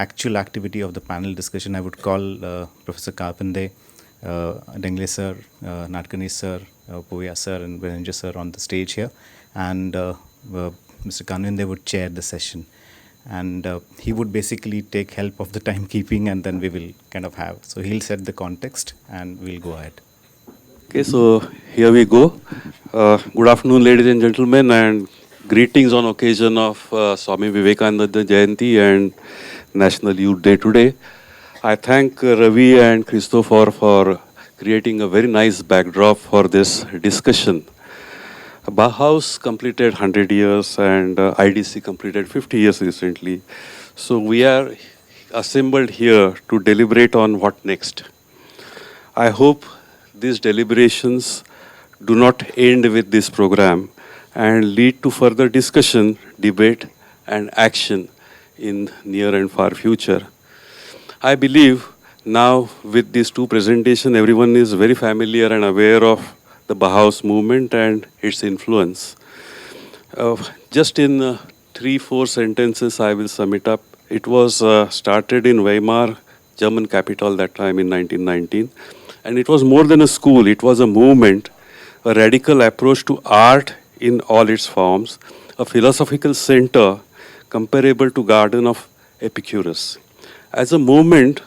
actual activity of the panel discussion, I would call Professor Kapande, Dengle sir, Natkani sir, Poya sir, and Virendra sir on the stage here, and Mr. Kanwinde would chair the session. And he would basically take help of the timekeeping, and then we will kind of have. So he'll set the context, and we'll go ahead. Okay, so here we go. Good afternoon, ladies and gentlemen, and greetings on occasion of Swami Vivekananda Jayanti and National Youth Day today. I thank Ravi and Christopher for creating a very nice backdrop for this discussion. Bauhaus completed 100 years and IDC completed 50 years recently. So we are assembled here to deliberate on what next. I hope these deliberations do not end with this program and lead to further discussion, debate, and action in near and far future. I believe now with these two presentations, everyone is very familiar and aware of the Bauhaus movement and its influence. Just in 3-4 sentences, I will sum it up. It was started in Weimar, German capital that time in 1919. And it was more than a school, it was a movement, a radical approach to art in all its forms, a philosophical center comparable to Garden of Epicurus. As a movement,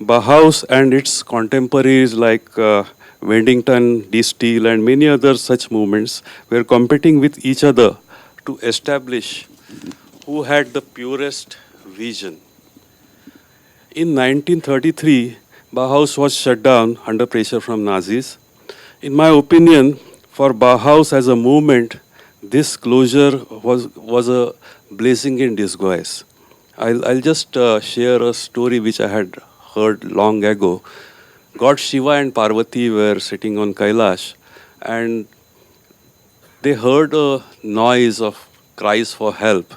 Bauhaus and its contemporaries like Wendington, De Stijl, and many other such movements were competing with each other to establish who had the purest vision. In 1933, Bauhaus was shut down under pressure from Nazis. In my opinion, for Bauhaus as a movement, this closure was a blessing in disguise. I'll just share a story which I had heard long ago. God Shiva and Parvati were sitting on Kailash, and they heard a noise of cries for help.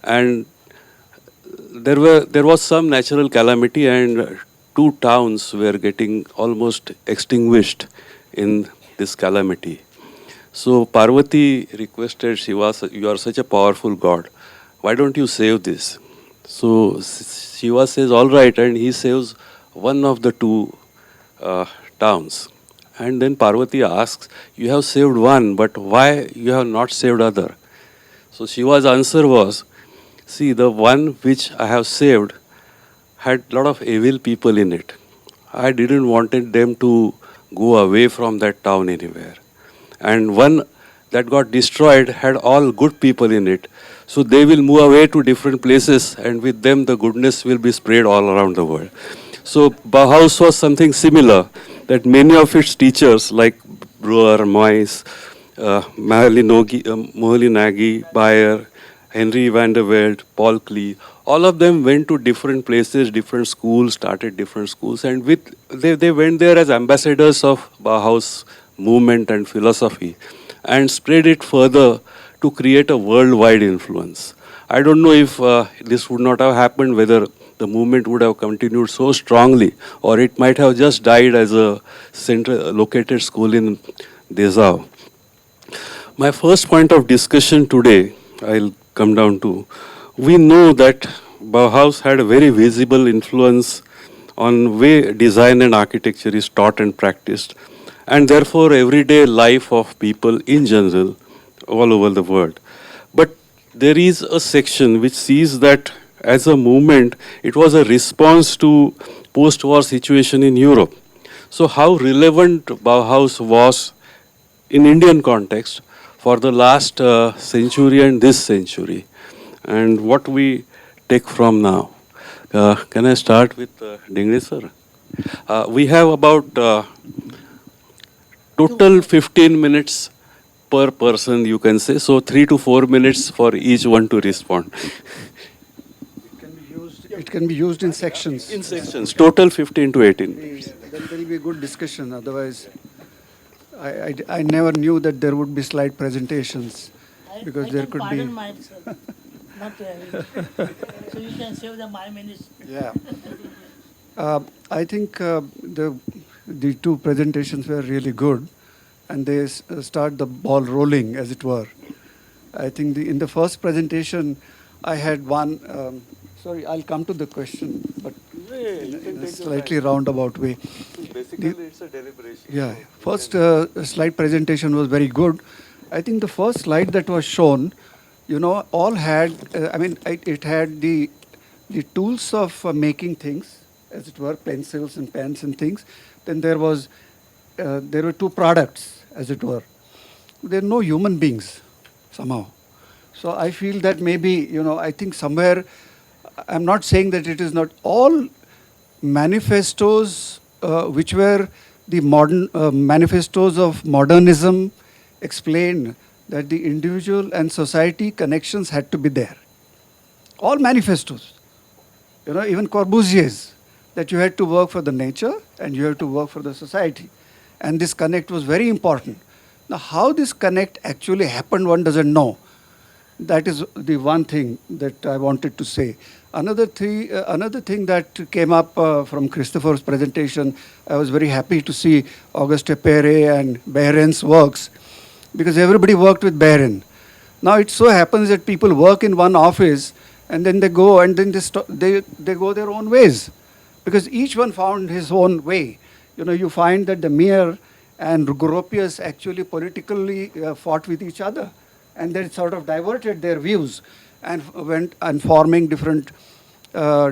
And there was some natural calamity, and 2 towns were getting almost extinguished in this calamity. So Parvati requested Shiva, you are such a powerful God, why don't you save this? So Shiva says, all right, and he saves one of the 2 towns. And then Parvati asks, you have saved one, but why you have not saved other? So Shiva's answer was, see, the one which I have saved had a lot of evil people in it. I didn't wanted them to go away from that town anywhere. And one that got destroyed had all good people in it. So they will move away to different places, and with them the goodness will be spread all around the world. So Bauhaus was something similar, that many of its teachers like Breuer, Moyes, Moholy-Nagy, Bayer, Henry van der Velde, Paul Klee, all of them went to different places, different schools, started different schools, and they went there as ambassadors of Bauhaus movement and philosophy, and spread it further to create a worldwide influence. I don't know if this would not have happened, whether the movement would have continued so strongly, or it might have just died as a located school in Dessau. My first point of discussion today, I'll come down to, we know that Bauhaus had a very visible influence on way design and architecture is taught and practiced, and therefore everyday life of people in general all over the world. But there is a section which sees that as a movement, it was a response to post-war situation in Europe. So how relevant Bauhaus was in Indian context for the last century and this century, and what we take from now. Can I start with Dingre sir? We have about total 15 minutes per person, you can say, so 3 to 4 minutes for each one to respond. It can be used in sections. In sections, total 15 to 18 minutes. Then there will be a good discussion. Otherwise, I never knew that there would be slide presentations, because there could be. Myself. Not so you can save the my minutes. Yeah. I think the 2 presentations were really good, and they start the ball rolling, as it were. I think in the first presentation, I had one Sorry, I'll come to the question, but in a slightly roundabout way. Basically, it's a deliberation. Yeah. First slide presentation was very good. I think the first slide that was shown, all had, it had the tools of making things, as it were, pencils and pens and things. Then there were two products, as it were. There are no human beings, somehow. So I feel that maybe, I think somewhere, I'm not saying that it is not all manifestos which were the modern manifestos of modernism explained that the individual and society connections had to be there. All manifestos, even Corbusier's, that you had to work for the nature and you had to work for the society. And this connect was very important. Now, how this connect actually happened, one doesn't know. That is the one thing that I wanted to say. Another thing that came up from Christopher's presentation, I was very happy to see Auguste Perret and Behren's works, because everybody worked with Behren. Now it so happens that people work in one office and then they go and then they go their own ways, because each one found his own way. You find that the Mir and Gropius actually politically fought with each other, and they sort of diverted their views and went and forming different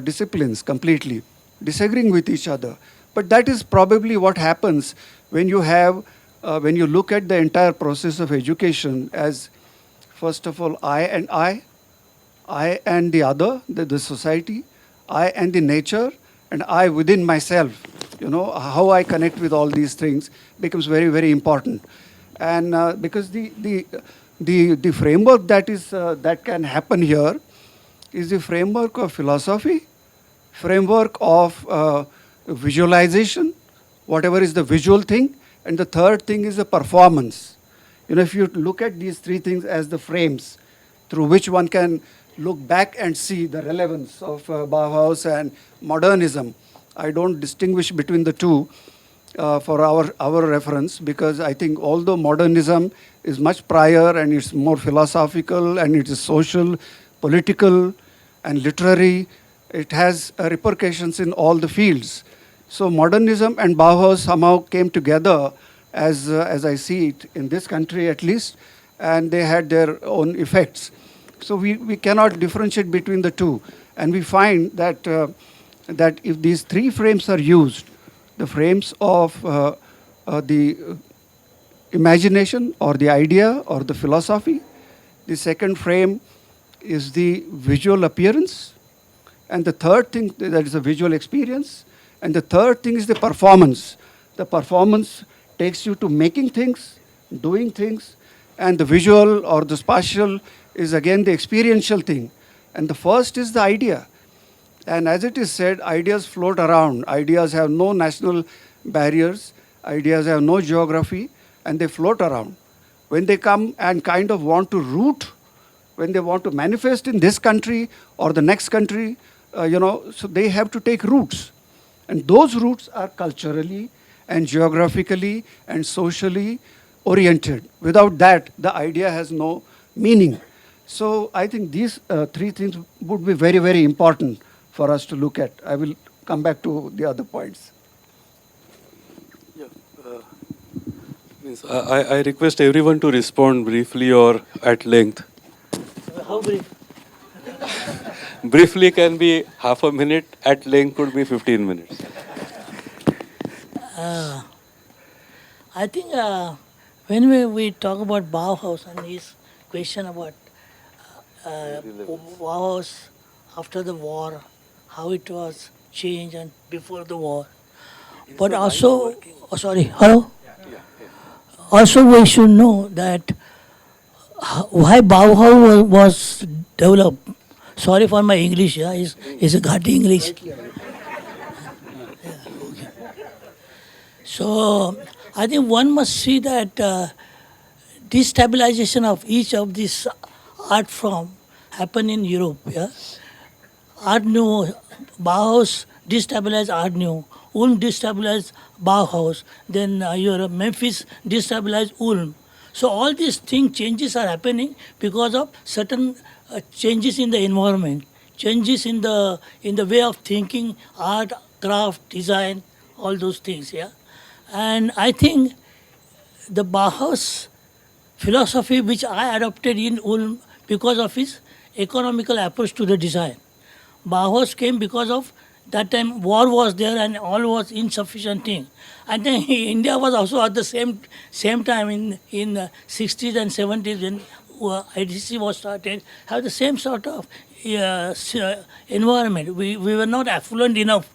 disciplines completely, disagreeing with each other. But that is probably what happens when you have, when you look at the entire process of education as, first of all, I and the other, the society, I and the nature, and I within myself. How I connect with all these things becomes very, very important. And because the framework that can happen here is the framework of philosophy, framework of visualization, whatever is the visual thing, and the third thing is the performance. If you look at these three things as the frames through which one can look back and see the relevance of Bauhaus and modernism, I don't distinguish between the two for our reference, because I think although modernism is much prior and it's more philosophical and it is social, political and literary, it has repercussions in all the fields. So modernism and Bauhaus somehow came together as I see it in this country at least, and they had their own effects. So we cannot differentiate between the two. And we find that that if these three frames are used, the frames of the imagination or the idea or the philosophy, the second frame is the visual appearance, and the third thing, that is the visual experience, and the third thing is the performance. The performance takes you to making things, doing things, and the visual or the spatial is again the experiential thing. And the first is the idea. And as it is said, ideas float around. Ideas have no national barriers. Ideas have no geography, and they float around. When they come and kind of want to root, when they want to manifest in this country or the next country, so they have to take roots. And those roots are culturally and geographically and socially oriented. Without that, the idea has no meaning. So I think these three things would be very, very important for us to look at. I will come back to the other points. Yeah, I request everyone to respond briefly or at length. How brief? Briefly can be half a minute, at length could be 15 minutes. I think when we talk about Bauhaus and his question about Bauhaus after the war, how it was changed and before the war. But also, hello? Also we should know that why Bauhaus was developed. Sorry for my English, yeah, it's a gutty English. So I think one must see that destabilization of each of these art form happen in Europe. Yeah? Art Nouveau, Bauhaus destabilized Art Nouveau, Ulm destabilized Bauhaus, then your Memphis destabilized Ulm. So all these changes are happening because of certain changes in the environment. changes in the way of thinking, art, craft, design, all those things. Yeah, and I think the Bauhaus philosophy which I adopted in Ulm because of his economical approach to the design. Bauhaus came because of that time war was there and all was insufficient thing. And then India was also at the same time in the 60s and 70s when IDC was started, have the same sort of environment. We were not affluent enough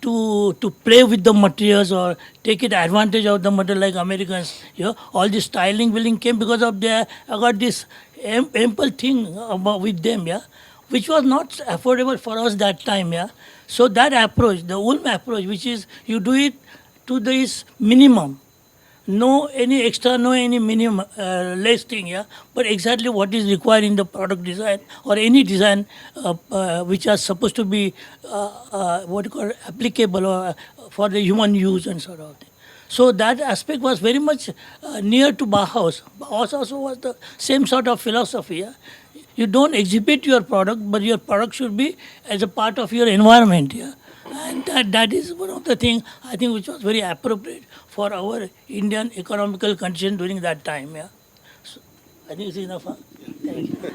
to play with the materials or take it advantage of the material like Americans. You know, all this styling willing came because of their got this ample thing about with them, yeah, which was not affordable for us that time, yeah. So that approach, the Ulm approach, which is you do it to this minimum, no any extra, no any minimum less thing, yeah, but exactly what is required in the product design or any design which are supposed to be what you call applicable or for the human use and sort of thing. So that aspect was very much near to Bauhaus. Bauhaus also was the same sort of philosophy. Yeah? You don't exhibit your product, but your product should be as a part of your environment. Yeah? And that is one of the things I think which was very appropriate for our Indian economical condition during that time. Yeah? So I think it's enough. Huh? Thank you.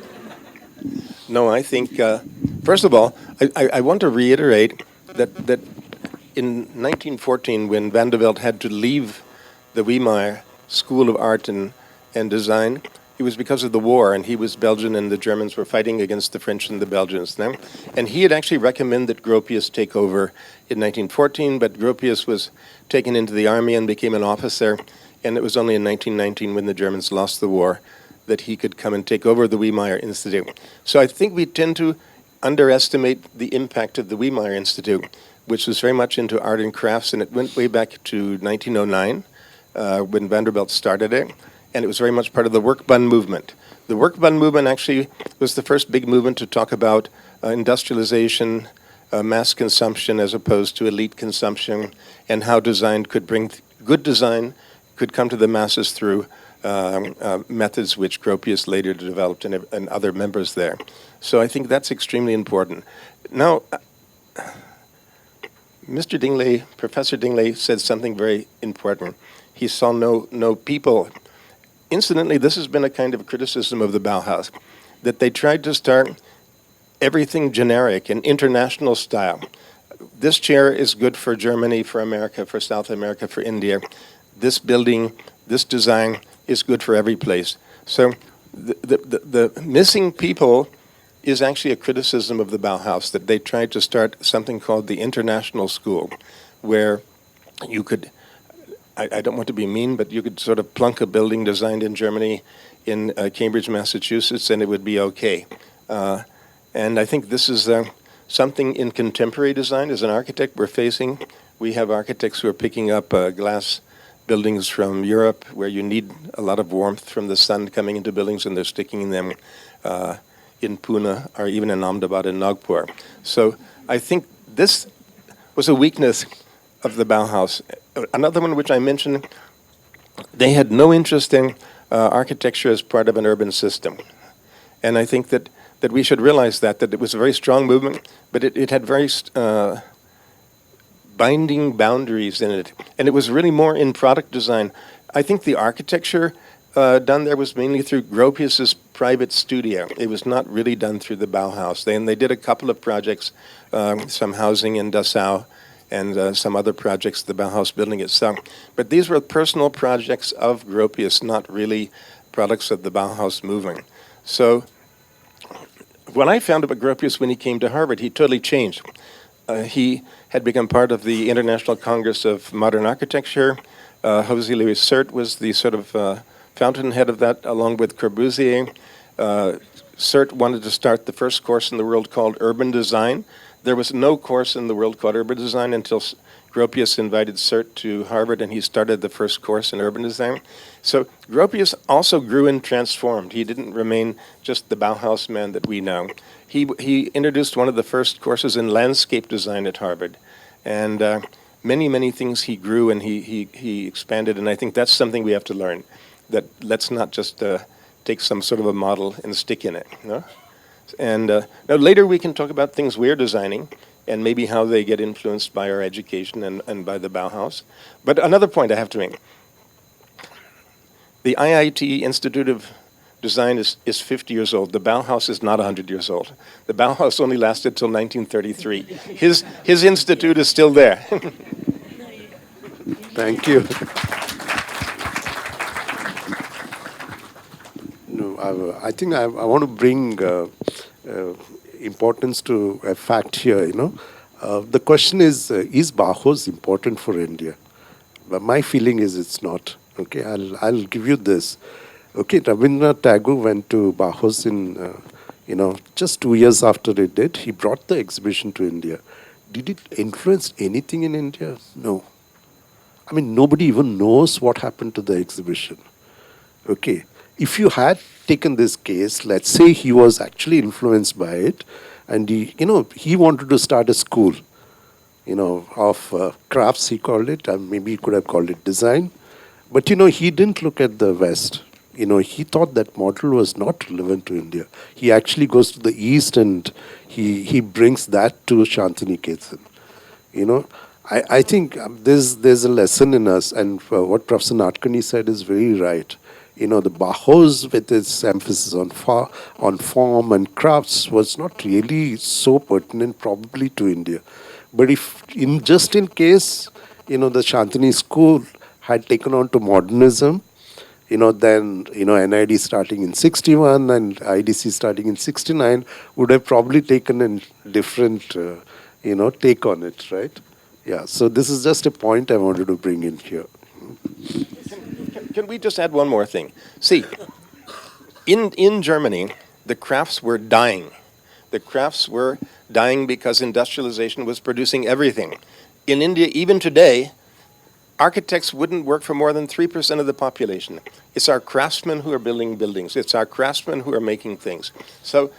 No, I think, first of all, I want to reiterate that in 1914, when Vanderbilt had to leave the Weimar School of Art and Design, it was because of the war, and he was Belgian, and the Germans were fighting against the French and the Belgians. Now, and he had actually recommended that Gropius take over in 1914, but Gropius was taken into the army and became an officer, and it was only in 1919, when the Germans lost the war, that he could come and take over the Weimar Institute. So I think we tend to underestimate the impact of the Weimar Institute, which was very much into art and crafts, and it went way back to 1909 when Vanderbilt started it, and it was very much part of the work bun movement. The work bun movement actually was the first big movement to talk about industrialization, mass consumption as opposed to elite consumption, and how design could bring, good design could come to the masses through methods which Gropius later developed and other members there. So I think that's extremely important. Now, Mr. Dingley, Professor Dingley said something very important. He saw no people. Incidentally, this has been a kind of criticism of the Bauhaus, that they tried to start everything generic and international style. This chair is good for Germany, for America, for South America, for India. This building, this design is good for every place. So the missing people is actually a criticism of the Bauhaus, that they tried to start something called the International School, where you could, I don't want to be mean, but you could sort of plunk a building designed in Germany in Cambridge, Massachusetts, and it would be okay. And I think this is something in contemporary design. As an architect, we're facing. We have architects who are picking up glass buildings from Europe, where you need a lot of warmth from the sun coming into buildings, and they're sticking them in Pune or even in Ahmedabad and Nagpur. So I think this was a weakness of the Bauhaus. Another one which I mentioned, they had no interest in architecture as part of an urban system. And I think that we should realize that it was a very strong movement, but it had very binding boundaries in it. And it was really more in product design. I think the architecture done there was mainly through Gropius's private studio. It was not really done through the Bauhaus. They did a couple of projects, some housing in Dessau, and some other projects, the Bauhaus building itself. But these were personal projects of Gropius, not really products of the Bauhaus movement. So what I found about Gropius when he came to Harvard, he totally changed. He had become part of the International Congress of Modern Architecture. José Luis Sert was the sort of fountainhead of that, along with Corbusier. Sert wanted to start the first course in the world called Urban Design. There was no course in the world called Urban Design until Gropius invited Sert to Harvard, and he started the first course in Urban Design. So Gropius also grew and transformed. He didn't remain just the Bauhaus man that we know. He introduced one of the first courses in landscape design at Harvard. And many things he grew and he expanded, and I think that's something we have to learn, that let's not just take some sort of a model and stick in it. No? And now later we can talk about things we're designing and maybe how they get influenced by our education and by the Bauhaus. But another point I have to make. The IIT Institute of Design is 50 years old. The Bauhaus is not 100 years old. The Bauhaus only lasted till 1933. His institute is still there. Thank you. No, I think I want to bring importance to a fact here. The question is Bauhaus important for India? But my feeling is it's not. Okay, I'll give you this. Okay, Rabindranath Tagore went to Bauhaus in, just 2 years after it did. He brought the exhibition to India. Did it influence anything in India? No. I mean, nobody even knows what happened to the exhibition. Okay, if you had taken this case, let's say he was actually influenced by it, and he wanted to start a school, of crafts, he called it, and maybe he could have called it design. But, he didn't look at the West. He thought that model was not relevant to India. He actually goes to the East and he brings that to Shantiniketan. I think there's a lesson in us, and what Professor Natkani said is very right. The Bauhaus, with its emphasis on form and crafts, was not really so pertinent probably to India. But just in case, the Shantini school had taken on to modernism, then, NID starting in 61 and IDC starting in 69 would have probably taken a different, take on it, right? Yeah, so this is just a point I wanted to bring in here. Can we just add one more thing? See, in Germany, the crafts were dying. The crafts were dying because industrialization was producing everything. In India, even today, architects wouldn't work for more than 3% of the population. It's our craftsmen who are building buildings. It's our craftsmen who are making things. So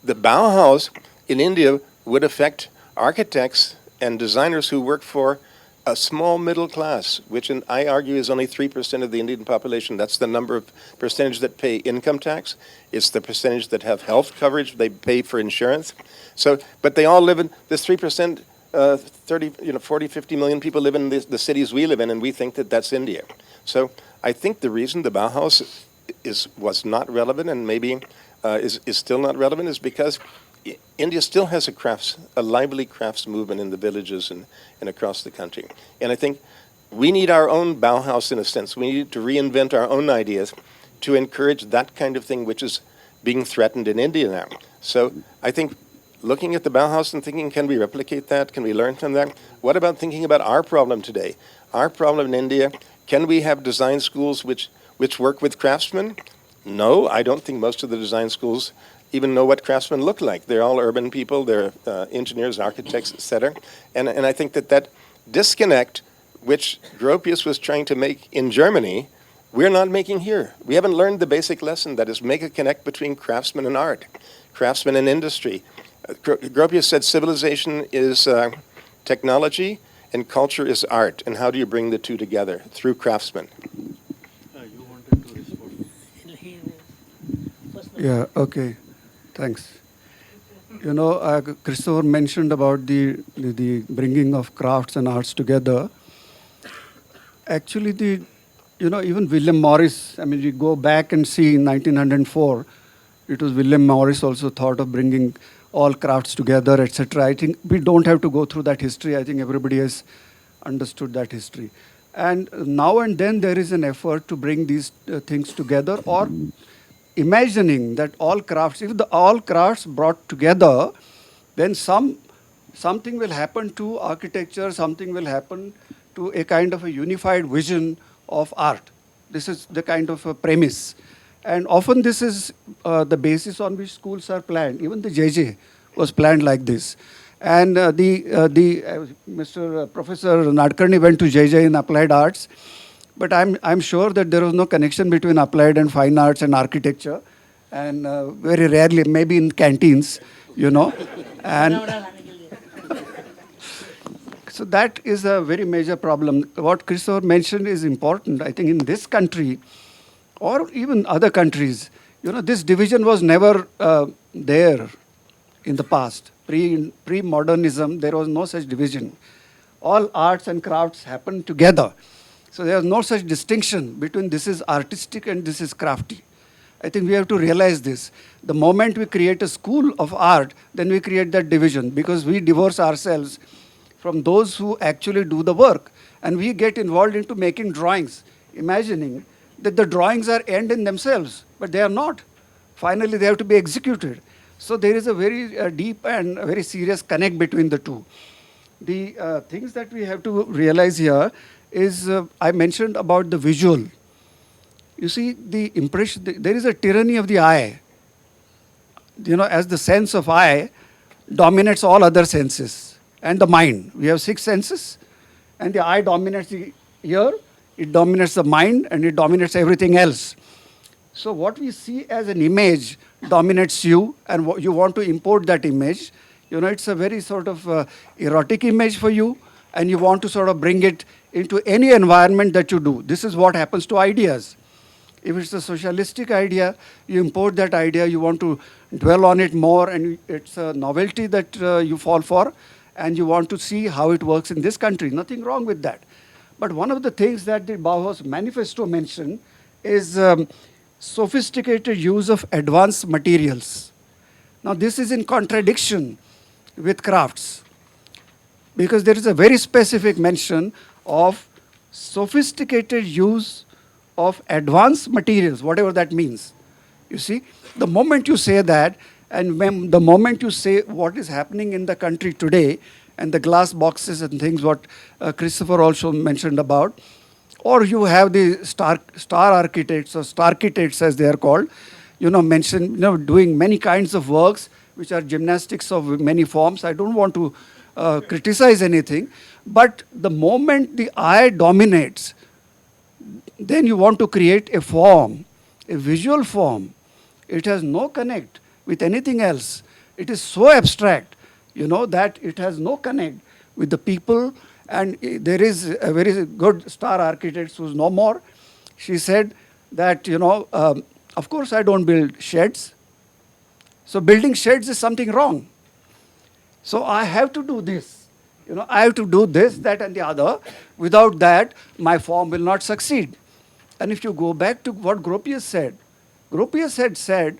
the Bauhaus in India would affect architects and designers who work for a small middle class, which I argue is only 3% of the Indian population. That's the number of percentage that pay income tax. It's the percentage that have health coverage. They pay for insurance. So, but they all live in this 3%. 40, 50 million people live in the cities we live in, and we think that that's India. So I think the reason the Bauhaus was not relevant and maybe is still not relevant is because India still has a lively crafts movement in the villages and across the country. And I think we need our own Bauhaus in a sense. We need to reinvent our own ideas to encourage that kind of thing which is being threatened in India now. So I think looking at the Bauhaus and thinking, can we replicate that? Can we learn from that? What about thinking about our problem today? Our problem in India, can we have design schools which work with craftsmen? No, I don't think most of the design schools even know what craftsmen look like. They're all urban people, they're engineers, architects, etc. And I think that disconnect, which Gropius was trying to make in Germany, we're not making here. We haven't learned the basic lesson, that is, make a connect between craftsmen and art, craftsmen and industry. Gropius said civilization is technology and culture is art. And how do you bring the two together? Through craftsmen. You wanted to respond. Yeah, okay. Thanks. Christopher mentioned about the bringing of crafts and arts together. Actually, even William Morris, I mean, you go back and see in 1904, it was William Morris also thought of bringing all crafts together, etc. I think we don't have to go through that history. I think everybody has understood that history. And now and then there is an effort to bring these things together, or imagining that all crafts, if all crafts brought together, then something will happen to architecture, something will happen to a kind of a unified vision of art. This is the kind of a premise. And often this is the basis on which schools are planned. Even the JJ was planned like this. And Mr. Professor Nadkarni went to JJ in applied arts, but I'm sure that there was no connection between applied and fine arts and architecture, and very rarely, maybe in canteens, and so that is a very major problem. What Christopher mentioned is important. I think in this country, or even other countries, This division was never there in the past. Pre-modernism, there was no such division. All arts and crafts happened together. So there was no such distinction between this is artistic and this is crafty. I think we have to realize this. The moment we create a school of art, then we create that division, because we divorce ourselves from those who actually do the work. And we get involved into making drawings, imagining that the drawings are end in themselves, but they are not. Finally, they have to be executed. So there is a very deep and a very serious connect between the two. The things that we have to realize here is, I mentioned about the visual. You see, the impression, there is a tyranny of the eye. As the sense of eye dominates all other senses, and the mind. We have 6 senses, and the eye dominates the ear, it dominates the mind, and it dominates everything else. So what we see as an image dominates you, and you want to import that image. It's a very sort of erotic image for you, and you want to sort of bring it into any environment that you do. This is what happens to ideas. If it's a socialistic idea, you import that idea, you want to dwell on it more, and it's a novelty that you fall for, and you want to see how it works in this country. Nothing wrong with that. But one of the things that the Bauhaus manifesto mentioned is sophisticated use of advanced materials. Now, this is in contradiction with crafts, because there is a very specific mention of sophisticated use of advanced materials, whatever that means. You see, the moment you say that, and the moment you say what is happening in the country today, and the glass boxes and things what Christopher also mentioned about, or you have the star architects or starchitects as they are called, doing many kinds of works which are gymnastics of many forms. I don't want to criticize anything, but the moment the eye dominates, then you want to create a form, a visual form. It has no connect with anything else. It is so abstract, that it has no connect with the people. And there is a very good star architect who's no more. She said that, of course I don't build sheds. So building sheds is something wrong. So I have to do this. I have to do this, that, and the other. Without that, my form will not succeed. And if you go back to what Gropius said had said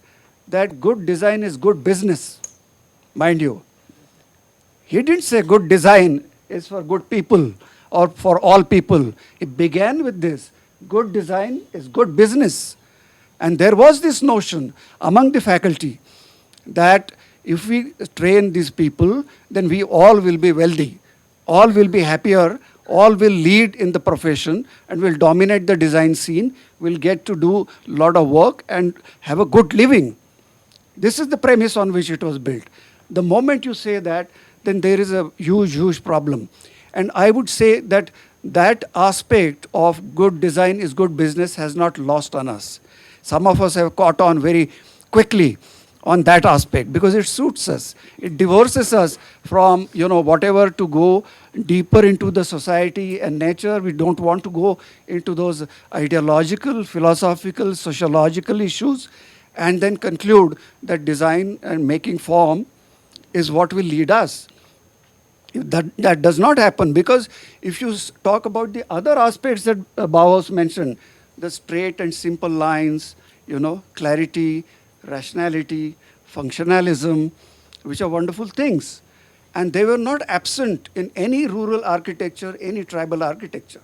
that good design is good business, mind you. He didn't say good design is for good people or for all people. It began with this. Good design is good business. And there was this notion among the faculty that if we train these people, then we all will be wealthy, all will be happier, all will lead in the profession and will dominate the design scene, will get to do a lot of work and have a good living. This is the premise on which it was built. The moment you say that, then there is a huge, huge problem. And I would say that that aspect of good design is good business has not lost on us. Some of us have caught on very quickly on that aspect because it suits us. It divorces us from, whatever to go deeper into the society and nature. We don't want to go into those ideological, philosophical, sociological issues and then conclude that design and making form is what will lead us. That does not happen, because if you talk about the other aspects that Bauhaus mentioned, the straight and simple lines, clarity, rationality, functionalism, which are wonderful things. And they were not absent in any rural architecture, any tribal architecture.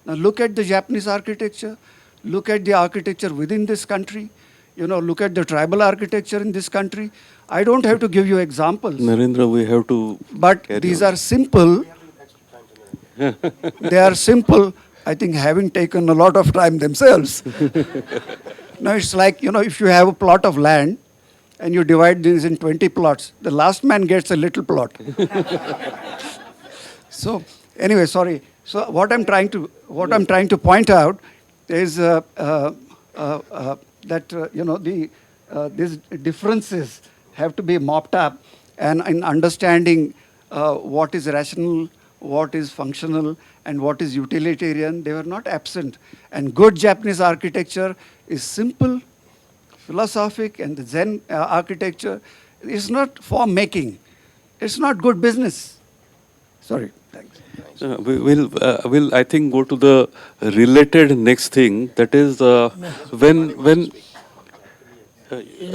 Now look at the Japanese architecture, look at the architecture within this country, look at the tribal architecture in this country. I don't have to give you examples. Narendra, we have to. But these are simple. They are simple, I think, having taken a lot of time themselves. Now it's like, if you have a plot of land and you divide this in 20 plots, the last man gets a little plot. So anyway, sorry. So what I'm trying to point out is that these differences have to be mopped up, and in understanding what is rational, what is functional, and what is utilitarian, they were not absent. And good Japanese architecture is simple, philosophic and the Zen architecture is not form making. It's not good business. Sorry, thanks. We'll I think go to the related next thing, that is when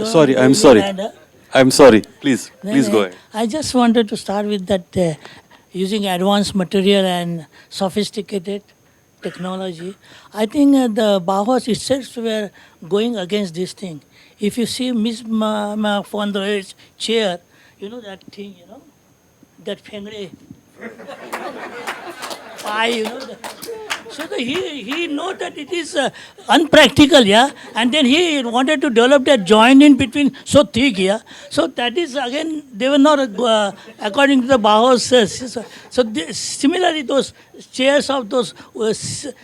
sorry, I'm sorry. I'm sorry. Please go ahead. I just wanted to start with that using advanced material and sophisticated technology. I think the Bauhaus itself were going against this thing. If you see Miss von der Rohe's chair, you know that thing, that Fengre pie, So he know that it is unpractical, yeah, and then he wanted to develop that joint in between so thick, yeah. So that is again they were not according to the Bauhaus. Similarly, those chairs of those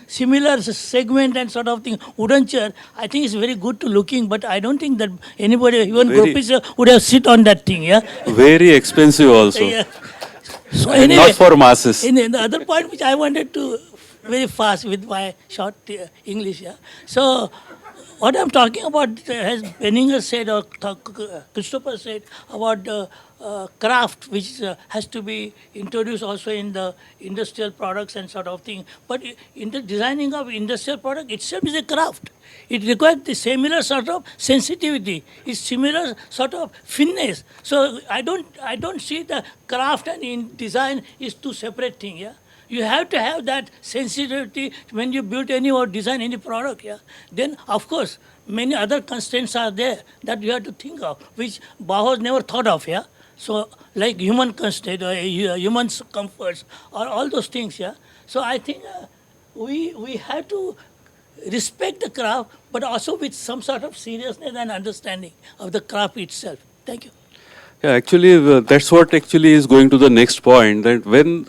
similar segment and sort of thing, wooden chair, I think is very good to looking, but I don't think that anybody, even Gopis, would have sit on that thing, yeah. Very expensive also. Yeah. So And anyway, not for masses. in the other point which I wanted to very fast with my short English, yeah. So what I'm talking about, as Benninger said or Christopher said about craft, which has to be introduced also in the industrial products and sort of thing. But in the designing of industrial product itself is a craft. It requires the similar sort of sensitivity, it's similar sort of fineness. So I don't see the craft and in design is two separate things. Yeah. You have to have that sensitivity when you build any or design any product. Yeah. Then of course many other constraints are there that you have to think of, which Bauhaus never thought of. Yeah. So like human constraint or human comforts or all those things. Yeah. So I think we have to respect the craft, but also with some sort of seriousness and understanding of the craft itself. Thank you. Yeah, actually, that's what actually is going to the next point. That when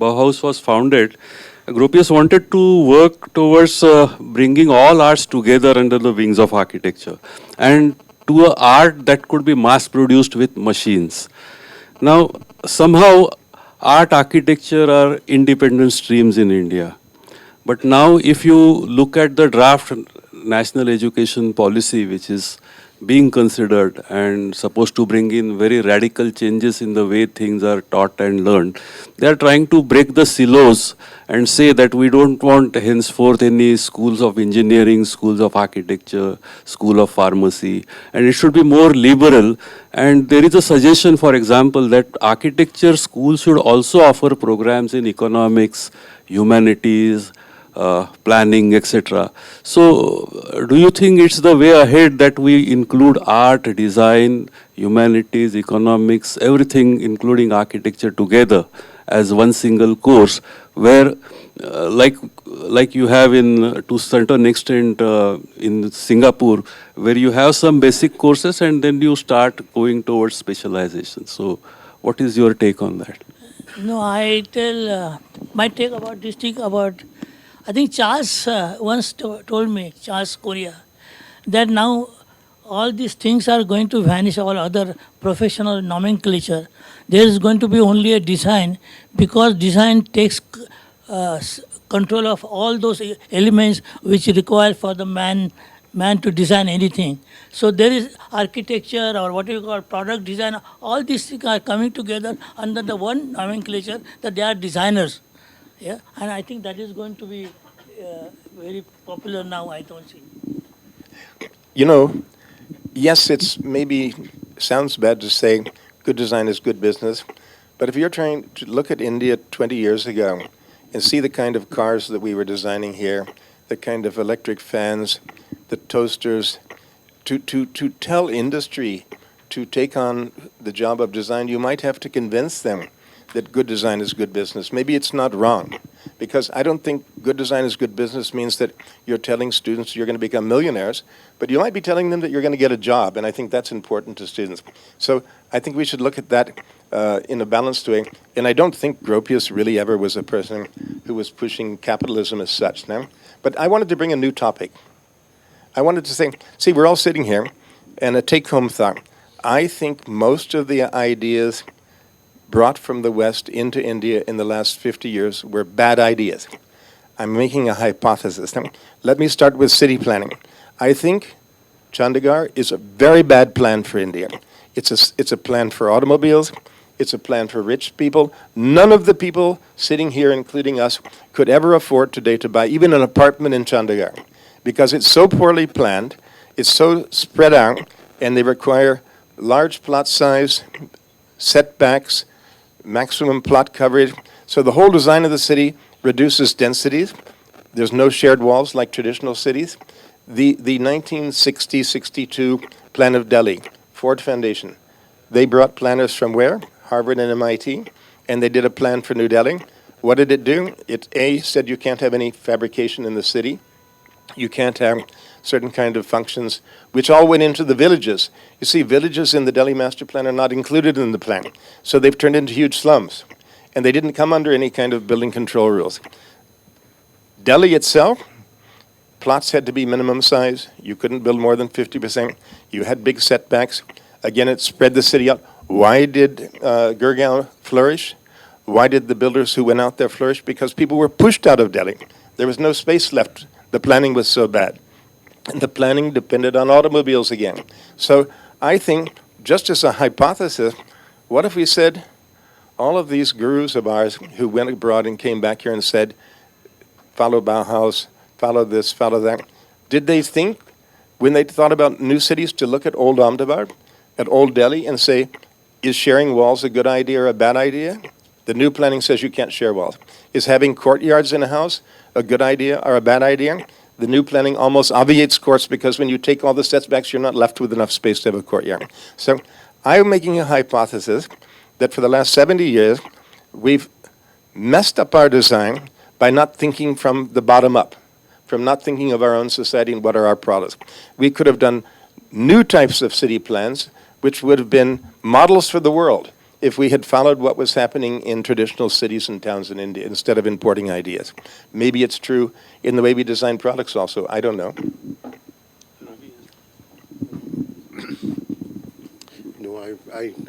Bauhaus was founded, Gropius wanted to work towards bringing all arts together under the wings of architecture, and to an art that could be mass-produced with machines. Now, somehow, art, architecture are independent streams in India. But now, if you look at the draft national education policy, which is being considered and supposed to bring in very radical changes in the way things are taught and learned, they are trying to break the silos and say that we don't want henceforth any schools of engineering, schools of architecture, school of pharmacy, and it should be more liberal. And there is a suggestion, for example, that architecture schools should also offer programs in economics, humanities, planning, etc. So, do you think it's the way ahead that we include art, design, humanities, economics, everything, including architecture, together as one single course, where, like you have in to certain extent in Singapore, where you have some basic courses and then you start going towards specialization. So, what is your take on that? No, I tell my take about this thing about. I think Charles once told me, Charles Korea, that now all these things are going to vanish, all other professional nomenclature. There is going to be only a design, because design takes control of all those elements which require for the man to design anything. So there is architecture or what you call product design, all these things are coming together under the one nomenclature that they are designers. Yeah, and I think that is going to be very popular now, I don't see. Yes, it's maybe sounds bad to say good design is good business, but if you're trying to look at India 20 years ago and see the kind of cars that we were designing here, the kind of electric fans, the toasters, to tell industry to take on the job of design, you might have to convince them that good design is good business. Maybe it's not wrong, because I don't think good design is good business means that you're telling students you're going to become millionaires, but you might be telling them that you're going to get a job, and I think that's important to students. So I think we should look at that in a balanced way, and I don't think Gropius really ever was a person who was pushing capitalism as such. No? But I wanted to bring a new topic. I wanted to say, see, we're all sitting here, and a take-home thought. I think most of the ideas brought from the West into India in the last 50 years were bad ideas. I'm making a hypothesis. Now, let me start with city planning. I think Chandigarh is a very bad plan for India. It's a plan for automobiles. It's a plan for rich people. None of the people sitting here, including us, could ever afford today to buy even an apartment in Chandigarh because it's so poorly planned, it's so spread out, and they require large plot size, setbacks, maximum plot coverage. So the whole design of the city reduces densities. There's no shared walls like traditional cities. The 1960-62 plan of Delhi, Ford Foundation, they brought planners from where? Harvard and MIT, and they did a plan for New Delhi. What did it do? It, A, said you can't have any fabrication in the city. You can't have certain kind of functions, which all went into the villages. You see, villages in the Delhi master plan are not included in the plan. So they've turned into huge slums. And they didn't come under any kind of building control rules. Delhi itself, plots had to be minimum size. You couldn't build more than 50%. You had big setbacks. Again, it spread the city out. Why did Gurgaon flourish? Why did the builders who went out there flourish? Because people were pushed out of Delhi. There was no space left. The planning was so bad. And the planning depended on automobiles again. So I think, just as a hypothesis, what if we said all of these gurus of ours who went abroad and came back here and said, follow Bauhaus, follow this, follow that, did they think, when they thought about new cities, to look at old Ahmedabad, at old Delhi, and say, is sharing walls a good idea or a bad idea? The new planning says you can't share walls. Is having courtyards in a house a good idea or a bad idea? The new planning almost obviates courts because when you take all the setbacks, you're not left with enough space to have a courtyard. So I'm making a hypothesis that for the last 70 years, we've messed up our design by not thinking from the bottom up, from not thinking of our own society and what are our products. We could have done new types of city plans, which would have been models for the world if we had followed what was happening in traditional cities and towns in India instead of importing ideas. Maybe it's true in the way we design products also. I don't know.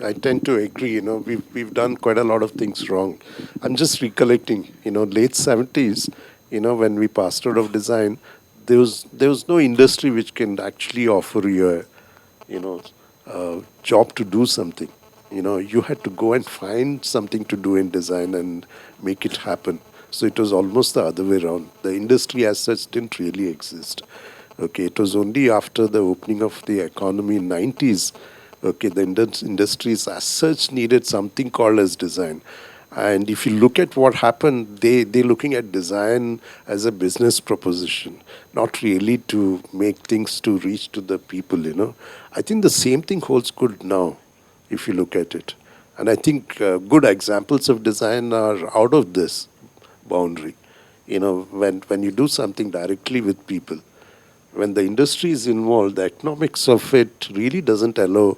I tend to agree. We've done quite a lot of things wrong. I'm just recollecting. Late 70s. When we passed out of design, there was no industry which can actually offer you a job to do something. You had to go and find something to do in design and make it happen. So it was almost the other way around. The industry as such didn't really exist. Okay, it was only after the opening of the economy in 90s. Okay, the industries as such needed something called as design. And if you look at what happened, they're looking at design as a business proposition, not really to make things to reach to the people. I think the same thing holds good now, if you look at it. And I think good examples of design are out of this boundary. When you do something directly with people, when the industry is involved, the economics of it really doesn't allow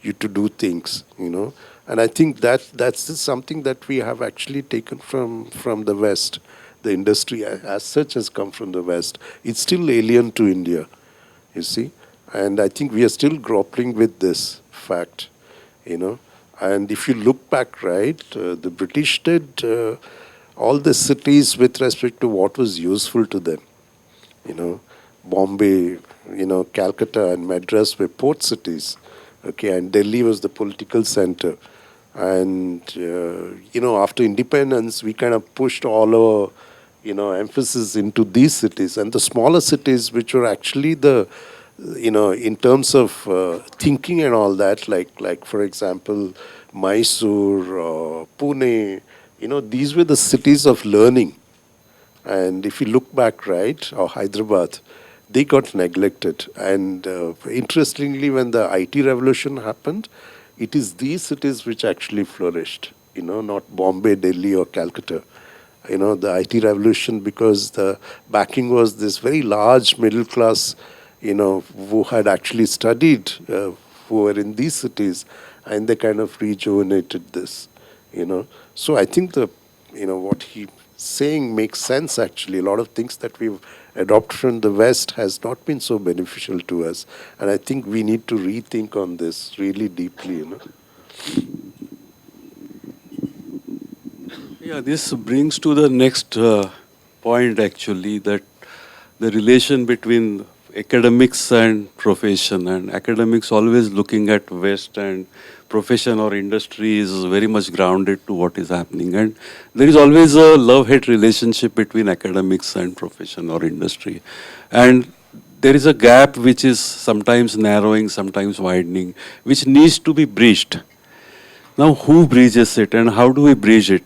you to do things, And I think that's something that we have actually taken from the West. The industry as such has come from the West. It's still alien to India, you see. And I think we are still grappling with this fact, And if you look back, right, the British did all the cities with respect to what was useful to them. Bombay, Calcutta and Madras were port cities. Okay, and Delhi was the political center. And, after independence, we kind of pushed all our, emphasis into these cities. And the smaller cities, which were actually the, in terms of thinking and all that, like for example, Mysore or Pune, these were the cities of learning. And if you look back, right, or Hyderabad, they got neglected. And interestingly, when the IT revolution happened, it is these cities which actually flourished, not Bombay, Delhi, or Calcutta. The IT revolution, because the backing was this very large middle class, who had actually studied, who were in these cities, and they kind of rejuvenated this, So I think what he's saying makes sense, actually. A lot of things that we've adopted from the West has not been so beneficial to us. And I think we need to rethink on this really deeply, Yeah, this brings to the next point actually, that the relation between academics and profession, and academics always looking at West, and profession or industry is very much grounded to what is happening. And there is always a love-hate relationship between academics and profession or industry. And there is a gap which is sometimes narrowing, sometimes widening, which needs to be bridged. Now, who bridges it and how do we bridge it?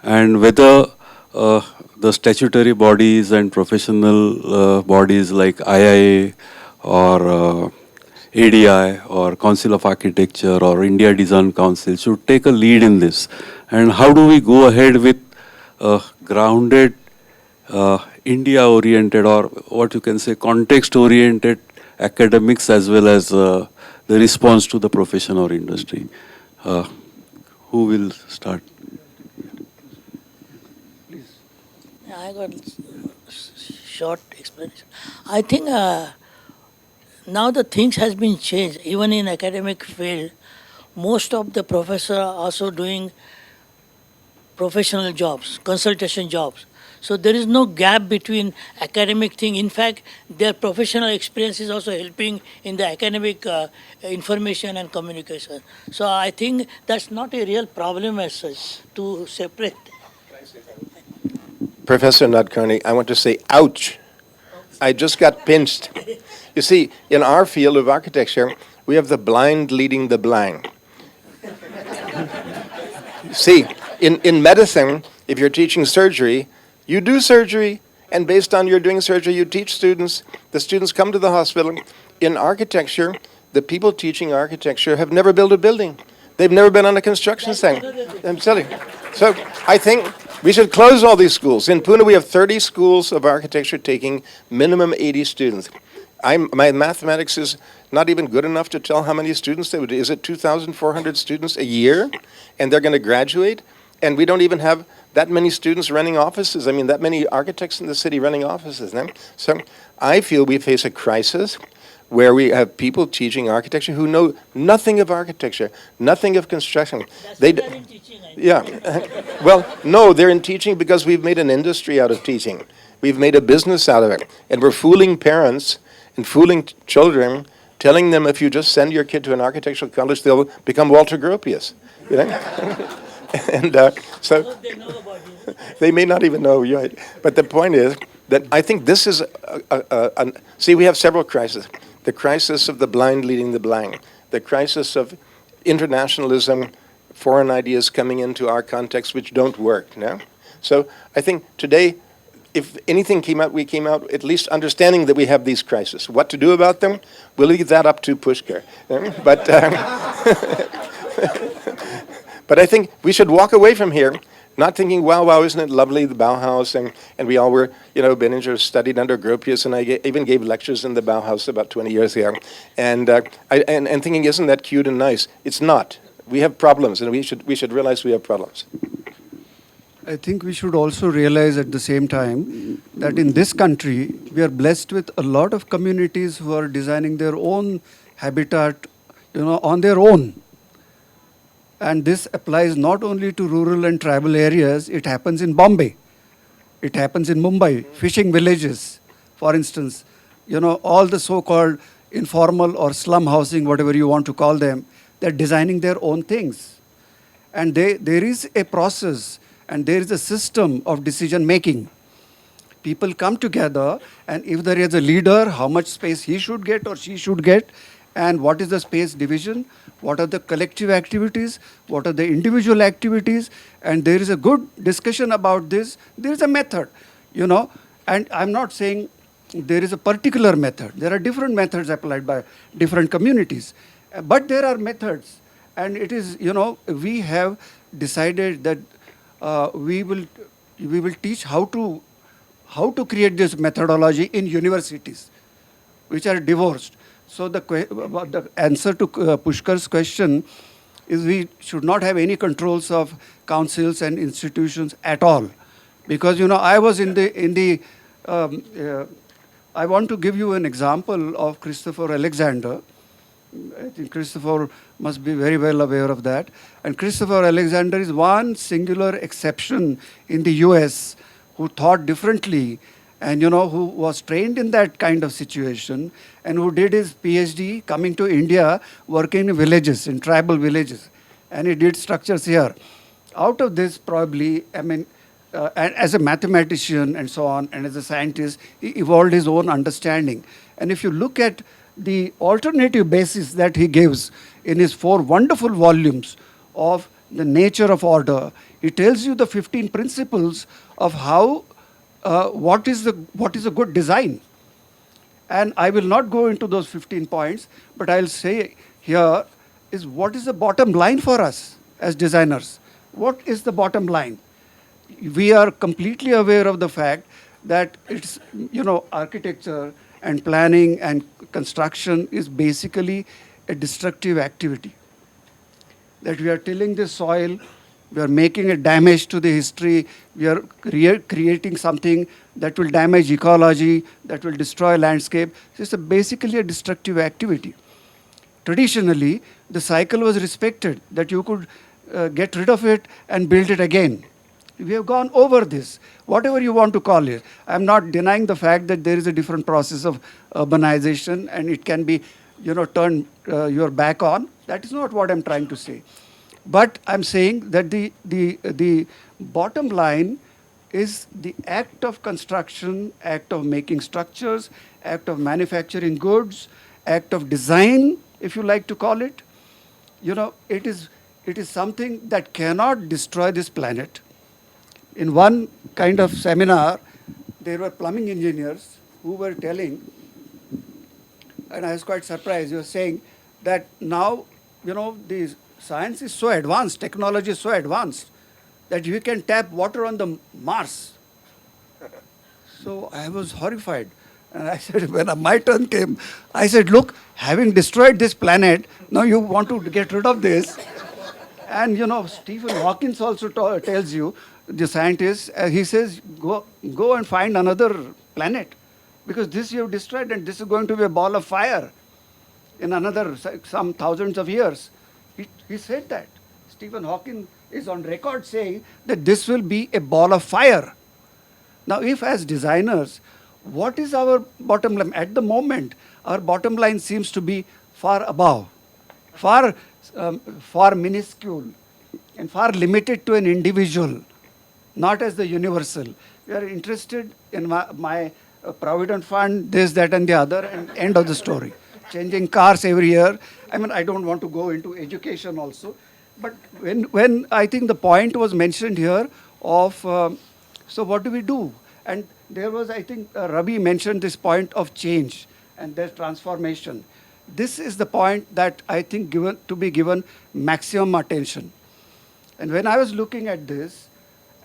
And whether the statutory bodies and professional bodies like IIA or ADI or Council of Architecture or India Design Council should take a lead in this. And how do we go ahead with grounded, India-oriented, or what you can say, context-oriented academics as well as the response to the profession or industry? Who will start? I got short explanation. I think now the things has been changed. Even in academic field, most of the professors are also doing professional jobs, consultation jobs. So there is no gap between academic thing. In fact, their professional experience is also helping in the academic information and communication. So I think that's not a real problem as such to separate. Professor Nadkarni, I want to say, ouch. I just got pinched. You see, in our field of architecture, we have the blind leading the blind. See, in medicine, if you're teaching surgery, you do surgery, and based on your doing surgery, you teach students. The students come to the hospital. In architecture, the people teaching architecture have never built a building. They've never been on a construction site. I'm telling you. So I think we should close all these schools. In Pune, we have 30 schools of architecture taking minimum 80 students. My mathematics is not even good enough to tell how many students they would. Is it 2,400 students a year? And they're going to graduate? And we don't even have that many students running offices. I mean, that many architects in the city running offices. No? So I feel we face a crisis where we have people teaching architecture who know nothing of architecture, nothing of construction. They're in teaching, I think. Yeah. Well, no, they're in teaching because we've made an industry out of teaching. We've made a business out of it. And we're fooling parents and fooling children, telling them if you just send your kid to an architectural college, they'll become Walter Gropius. You know? And so They know about you. they may not even know, right? But the point is that I think this is, see, we have several crises. The crisis of the blind leading the blind. The crisis of internationalism, foreign ideas coming into our context which don't work, no? So I think today, if anything came out, we came out at least understanding that we have these crises. What to do about them, we'll leave that up to Pushkar. But, but I think we should walk away from here not thinking, wow, isn't it lovely, the Bauhaus, and we all were, Benninger studied under Gropius, and I even gave lectures in the Bauhaus about 20 years ago, and thinking, isn't that cute and nice? It's not. We have problems, and we should realize we have problems. I think we should also realize at the same time that in this country, we are blessed with a lot of communities who are designing their own habitat, on their own. And this applies not only to rural and tribal areas, it happens in Bombay. It happens in Mumbai, fishing villages, for instance. All the so-called informal or slum housing, whatever you want to call them, they're designing their own things. And there is a process and there is a system of decision making. People come together, and if there is a leader, how much space he should get or she should get, and what is the space division, what are the collective activities, what are the individual activities, and there is a good discussion about this. There is a method, and I'm not saying there is a particular method. There are different methods applied by different communities, but there are methods, and it is, we have decided that we will teach how to create this methodology in universities, which are divorced. So the answer to Pushkar's question is we should not have any controls of councils and institutions at all, because I was in the I want to give you an example of Christopher Alexander. I think Christopher must be very well aware of that. And Christopher Alexander is one singular exception in the US who thought differently and who was trained in that kind of situation, and who did his PhD coming to India, working in villages, in tribal villages, and he did structures here. Out of this, probably, and as a mathematician and so on, and as a scientist, he evolved his own understanding. And if you look at the alternative basis that he gives in his 4 wonderful volumes of the nature of order, he tells you the 15 principles of how what is a good design. And I will not go into those 15 points, but I'll say here is what is the bottom line for us as designers. What is the bottom line? We are completely aware of the fact that it's, architecture and planning and construction is basically a destructive activity. That we are tilling the soil, we are making a damage to the history, we are creating something that will damage ecology, that will destroy landscape. It's basically a destructive activity. Traditionally, the cycle was respected, that you could get rid of it and build it again. We have gone over this, whatever you want to call it. I'm not denying the fact that there is a different process of urbanization and it can be, turned your back on. That is not what I'm trying to say. But I'm saying that the bottom line is the act of construction, act of making structures, act of manufacturing goods, act of design, if you like to call it. It is something that cannot destroy this planet. In one kind of seminar, there were plumbing engineers who were telling, and I was quite surprised, they were saying that now, the science is so advanced, technology is so advanced, that you can tap water on the Mars. So I was horrified. And I said, when my turn came, I said, look, having destroyed this planet, now you want to get rid of this. And Stephen Hawking also tells you, the scientist, he says, go and find another planet, because this you have destroyed and this is going to be a ball of fire in another some thousands of years. He said that. Stephen Hawking is on record saying that this will be a ball of fire. Now, if as designers, what is our bottom line? At the moment, our bottom line seems to be far above, far minuscule, and far limited to an individual, not as the universal. We are interested in my provident fund, this, that, and the other, and end of the story. Changing cars every year. I don't want to go into education also. But when I think the point was mentioned here of, so what do we do? And there was, I think, Ravi mentioned this point of change and there's transformation. This is the point that I think to be given maximum attention. And when I was looking at this,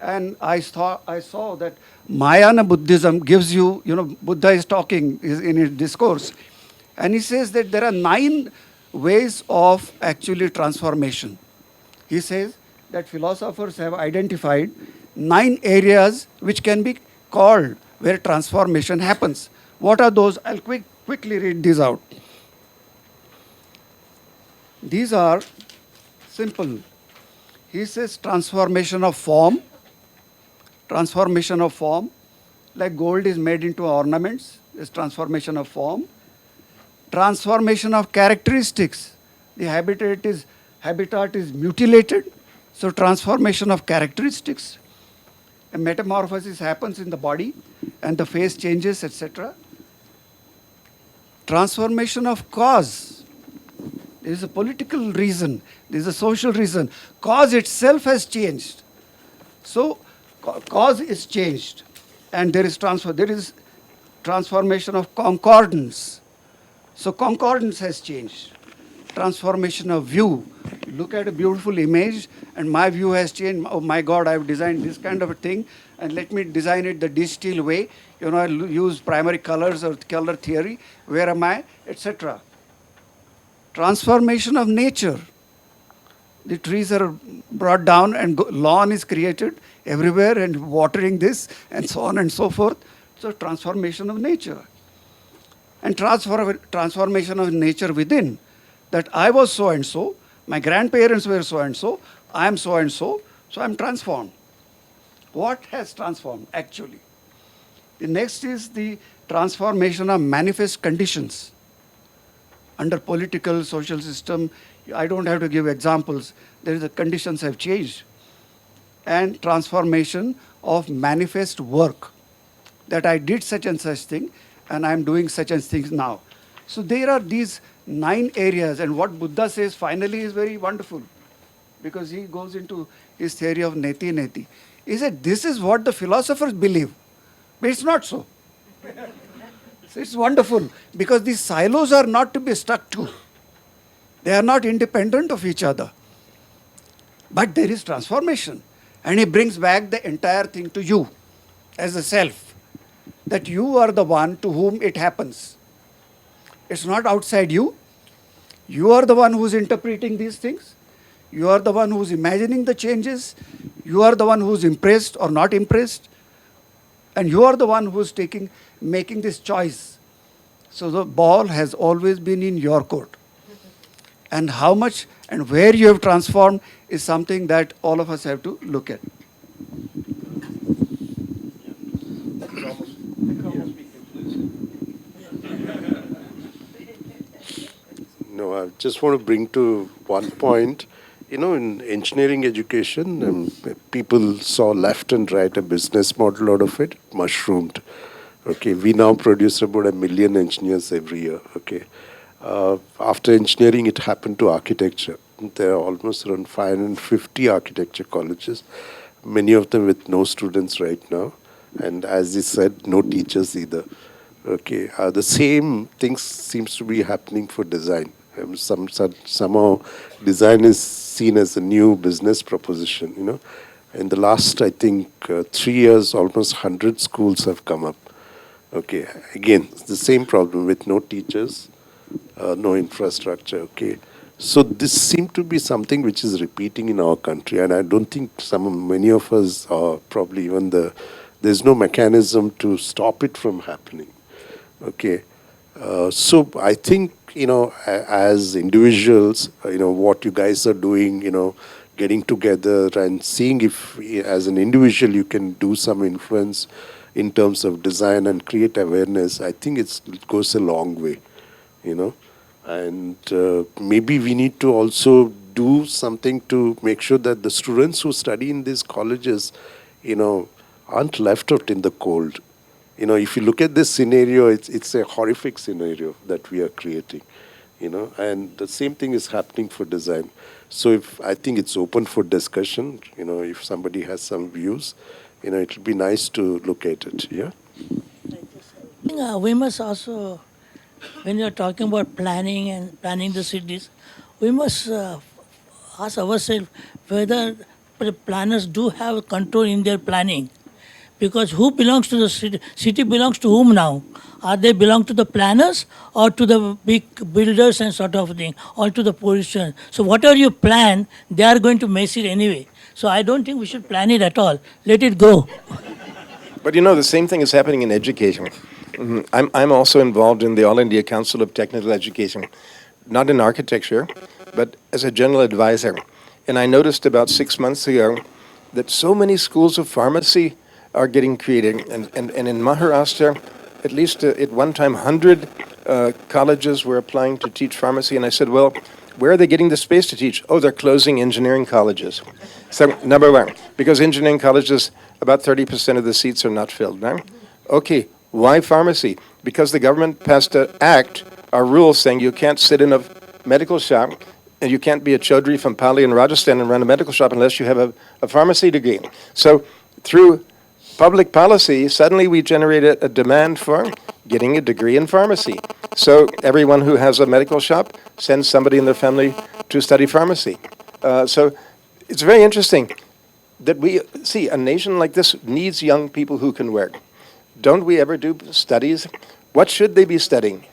and I saw that Mahayana Buddhism gives you, Buddha is talking in his discourse, and he says that there are 9 ways of actually transformation. He says that philosophers have identified 9 areas which can be called where transformation happens. What are those? I'll quickly read these out. These are simple. He says transformation of form, like gold is made into ornaments, is transformation of form. Transformation of characteristics, the habitat is mutilated, so transformation of characteristics. A metamorphosis happens in the body and the face changes, etc. Transformation of cause. There is a political reason, there is a social reason. Cause itself has changed. So cause is changed, and there is transformation of concordance. So concordance has changed. Transformation of view. Look at a beautiful image, and my view has changed. Oh my God, I've designed this kind of a thing, and let me design it the distill way. I'll use primary colors or color theory. Where am I? Etc. Transformation of nature. The trees are brought down and lawn is created everywhere and watering this and so on and so forth. So transformation of nature. And transformation of nature within. That I was so and so, my grandparents were so and so, I am so I'm transformed. What has transformed actually? The next is the transformation of manifest conditions under political, social system. I don't have to give examples. There is the conditions have changed. And transformation of manifest work, that I did such and such thing and I'm doing such and things now. So there are these 9 areas, and what Buddha says finally is very wonderful, because he goes into his theory of neti neti. He said this is what the philosophers believe, but it's not so. So it's wonderful, because these silos are not to be stuck to. They are not independent of each other. But there is transformation. And he brings back the entire thing to you as a self, that you are the one to whom it happens. It's not outside you. You are the one who's interpreting these things. You are the one who's imagining the changes. You are the one who's impressed or not impressed. And you are the one who's making this choice. So the ball has always been in your court. And how much and where you have transformed is something that all of us have to look at. No, I just want to bring to one point. You know, in engineering education, people saw left and right a business model out of it, mushroomed. Okay, we now produce about 1 million engineers every year. Okay, after engineering, it happened to architecture. There are almost around 550 architecture colleges, many of them with no students right now, and as he said, no teachers either. Okay, the same things seems to be happening for design. Somehow, design is seen as a new business proposition. You know, in the last, I think, 3 years, almost 100 schools have come up. Okay, again, it's the same problem with no teachers, no infrastructure. Okay, so this seems to be something which is repeating in our country, and I don't think many of us, probably even there's no mechanism to stop it from happening. Okay, so I think, you know, as individuals, you know, what you guys are doing, you know, getting together and seeing if as an individual you can do some influence in terms of design and create awareness, I think it goes a long way, you know. And maybe we need to also do something to make sure that the students who study in these colleges, you know, aren't left out in the cold. You know, if you look at this scenario, it's a horrific scenario that we are creating, you know, and the same thing is happening for design. So I think it's open for discussion, you know, if somebody has some views, you know, it would be nice to look at it, yeah? I think we must also, when you're talking about planning and planning the cities, we must ask ourselves whether the planners do have control in their planning. Because who belongs to the city? City belongs to whom now? Are they belong to the planners or to the big builders and sort of thing, or to the politicians? So whatever you plan, they are going to mess it anyway. So I don't think we should plan it at all. Let it go. But you know, the same thing is happening in education. I'm also involved in the All India Council of Technical Education, not in architecture, but as a general advisor. And I noticed about 6 months ago that so many schools of pharmacy are getting created. And in Maharashtra, at least at one time, 100 colleges were applying to teach pharmacy. And I said, well, where are they getting the space to teach? Oh, they're closing engineering colleges. So, number one, because engineering colleges, about 30% of the seats are not filled now. Okay, why pharmacy? Because the government passed an act, a rule saying you can't sit in a medical shop and you can't be a chaudhry from Pali in Rajasthan and run a medical shop unless you have a pharmacy degree. So, through public policy, suddenly we generated a demand for getting a degree in pharmacy. So everyone who has a medical shop sends somebody in their family to study pharmacy. So it's very interesting that we see a nation like this needs young people who can work. Don't we ever do studies? What should they be studying?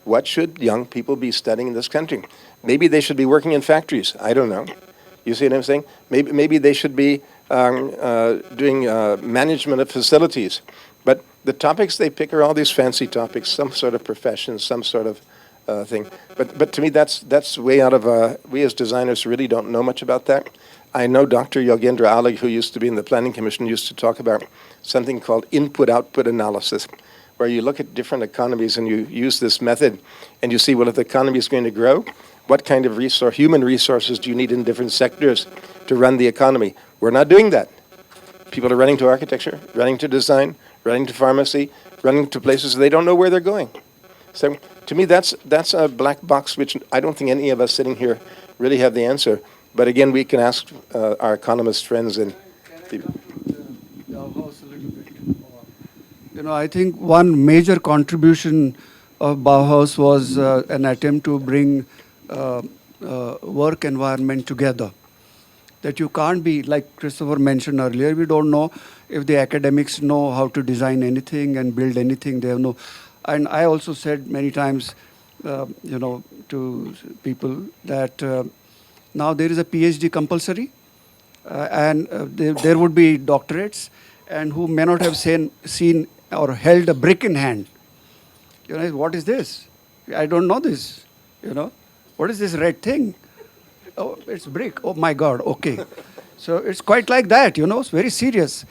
What should young people be studying in this country? Maybe they should be working in factories. I don't know. You see what I'm saying? Maybe they should be doing management of facilities. But the topics they pick are all these fancy topics, some sort of profession, some sort of thing. But to me, that's way out of. We as designers really don't know much about that. I know Dr. Yogendra Alig, who used to be in the Planning Commission, used to talk about something called input-output analysis, where you look at different economies and you use this method, and you see, well, if the economy is going to grow, what kind of human resources do you need in different sectors to run the economy? We're not doing that. People are running to architecture, running to design, running to pharmacy, running to places they don't know where they're going. So to me, that's a black box, which I don't think any of us sitting here really have the answer. But again, we can ask our economist friends and people. Bauhaus a little bit. I think one major contribution of Bauhaus was an attempt to bring work environment together. That you can't be, like Christopher mentioned earlier, we don't know if the academics know how to design anything and build anything. They have no, and I also said many times, to people that now there is a PhD compulsory, and there would be doctorates, and who may not have seen or held a brick in hand. What is this? I don't know this. What is this red thing? Oh, it's brick. Oh my God. Okay. So it's quite like that. It's very serious.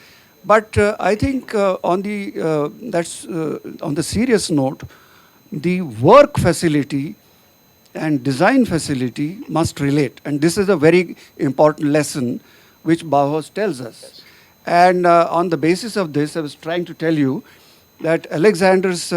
But I think on the serious note, the work facility and design facility must relate. And this is a very important lesson which Bauhaus tells us. And on the basis of this, I was trying to tell you that Alexander's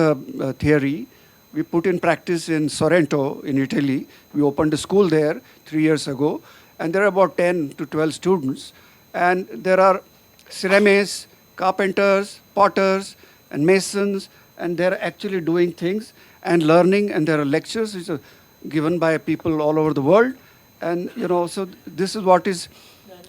theory, we put in practice in Sorrento in Italy. We opened a school there 3 years ago. And there are about 10 to 12 students. And there are ceramists, carpenters, potters, and masons. And they're actually doing things and learning. And there are lectures which are given by people all over the world. And, so this is what is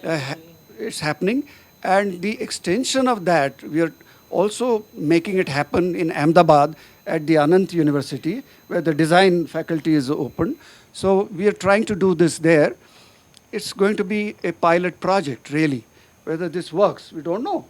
it's happening. And the extension of that, we are also making it happen in Ahmedabad at the Anant University, where the design faculty is open. So we are trying to do this there. It's going to be a pilot project, really. Whether this works, we don't know.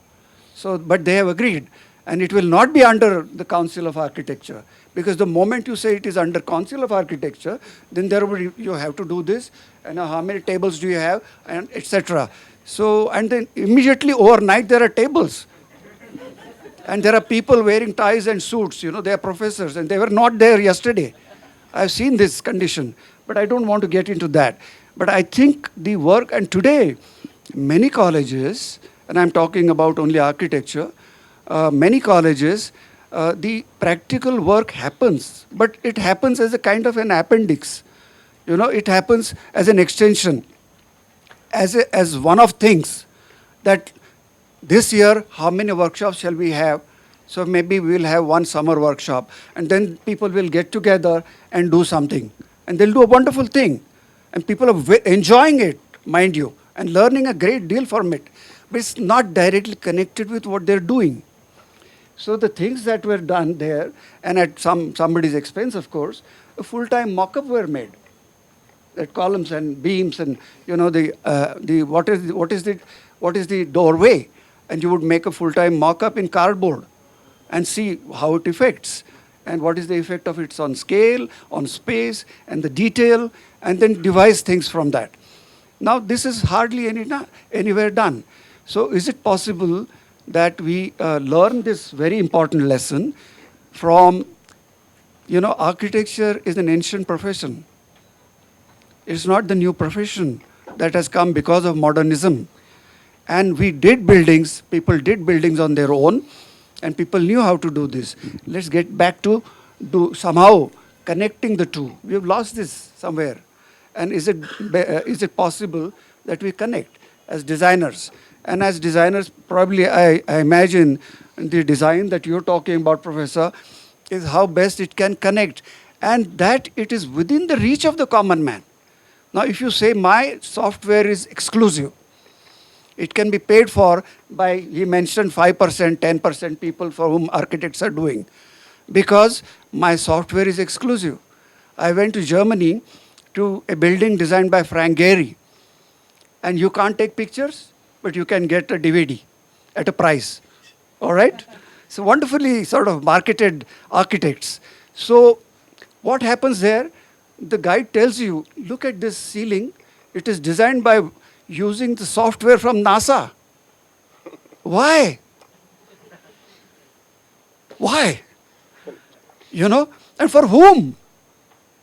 So, but they have agreed. And it will not be under the Council of Architecture. Because the moment you say it is under Council of Architecture, then you have to do this, and how many tables do you have, and etc. So, and then immediately overnight there are tables. And there are people wearing ties and suits, they are professors, and they were not there yesterday. I've seen this condition, but I don't want to get into that. But I think the work, and today, many colleges, and I'm talking about only architecture, many colleges, the practical work happens, but it happens as a kind of an appendix. It happens as an extension, as one of things that this year, how many workshops shall we have? So maybe we'll have one summer workshop, and then people will get together and do something. And they'll do a wonderful thing. And people are enjoying it, mind you, and learning a great deal from it. But it's not directly connected with what they're doing. So the things that were done there, and at somebody's expense, of course, a full-time mock-up were made. That columns and beams and, what is the doorway? And you would make a full-time mock-up in cardboard and see how it affects and what is the effect of it on scale, on space, and the detail, and then devise things from that. Now, this is hardly anywhere done. So is it possible that we learn this very important lesson from, architecture is an ancient profession. It's not the new profession that has come because of modernism. And we did buildings, people did buildings on their own, and people knew how to do this. Let's get back to somehow connecting the two. We have lost this somewhere. And is it possible that we connect as designers? And as designers, probably I imagine the design that you're talking about, Professor, is how best it can connect. And that it is within the reach of the common man. Now, if you say my software is exclusive, it can be paid for by, he mentioned 5%, 10% people for whom architects are doing. Because my software is exclusive. I went to Germany to a building designed by Frank Gehry. And you can't take pictures, but you can get a DVD at a price. All right? So wonderfully sort of marketed architects. So What happens there? The guide tells you, look at this ceiling. It is designed by using the software from NASA. Why? Why? You know? And for whom?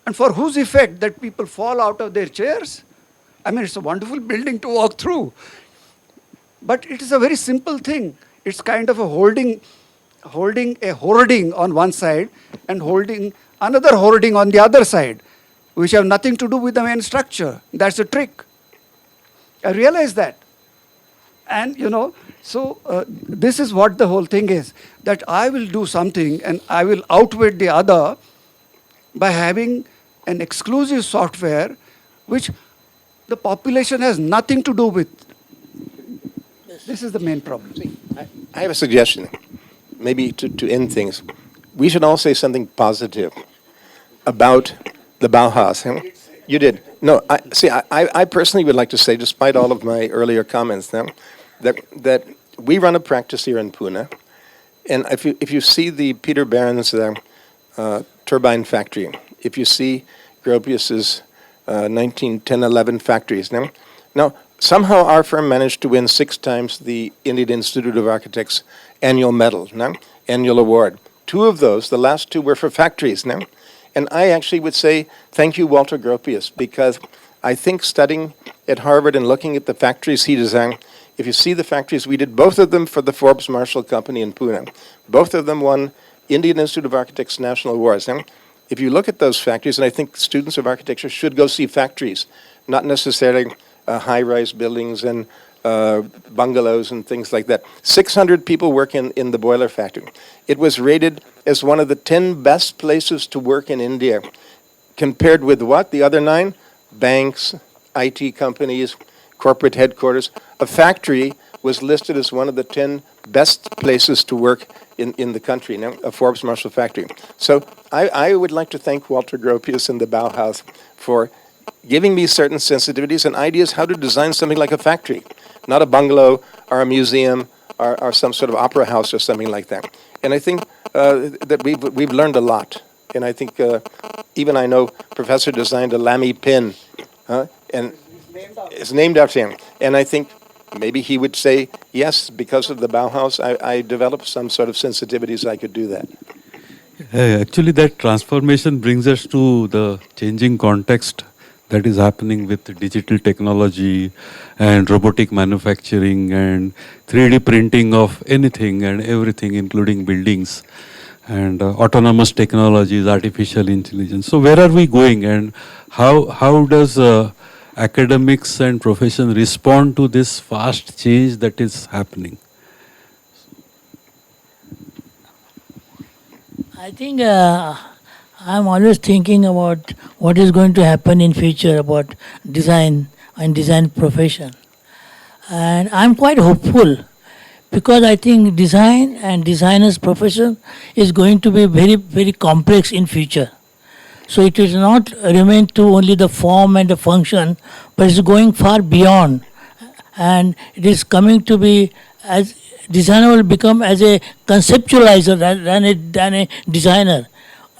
And for whose effect? That people fall out of their chairs? I mean, it's a wonderful building to walk through. But it is a very simple thing. It's kind of a holding a hoarding on one side and holding another hoarding on the other side, which have nothing to do with the main structure. That's the trick. I realize that. And, you know, so this is what the whole thing is, that I will do something and I will outwit the other by having an exclusive software which the population has nothing to do with. This is the main problem. I have a suggestion, maybe to end things. We should all say something positive about the Bauhaus. Huh? You did. No, I personally would like to say, despite all of my earlier comments, that we run a practice here in Pune, and if you see the Peter Barron's turbine factory, if you see Gropius's 1910-11 factories, now somehow our firm managed to win 6 times the Indian Institute of Architects annual medal, annual award. 2 of those, the last 2 were for factories. And I actually would say thank you, Walter Gropius, because I think studying at Harvard and looking at the factories he designed, if you see the factories, we did both of them for the Forbes Marshall Company in Pune. Both of them won Indian Institute of Architects national awards. If you look at those factories, and I think students of architecture should go see factories, not necessarily high-rise buildings and bungalows and things like that. 600 people work in the boiler factory. It was rated as one of the 10 best places to work in India, compared with what? The other 9? Banks, IT companies, corporate headquarters. A factory was listed as one of the 10 best places to work in the country, a Forbes Marshall factory. So I would like to thank Walter Gropius and the Bauhaus for giving me certain sensitivities and ideas how to design something like a factory, not a bungalow or a museum or some sort of opera house or something like that. And I think that we've learned a lot. And I think even I know Professor designed a Lamy pin, and it's named after him. And I think maybe he would say, yes, because of the Bauhaus, I developed some sort of sensitivities, I could do that. Actually, that transformation brings us to the changing context that is happening with digital technology and robotic manufacturing and 3D printing of anything and everything, including buildings, and autonomous technologies, artificial intelligence. So where are we going, and how does academics and profession respond to this fast change that is happening? I think I'm always thinking about what is going to happen in future about design and design profession. And I'm quite hopeful because I think design and designer's profession is going to be very, very complex in future. So it will not remain to only the form and the function, but it's going far beyond. And it is coming to be as designer will become as a conceptualizer than a designer.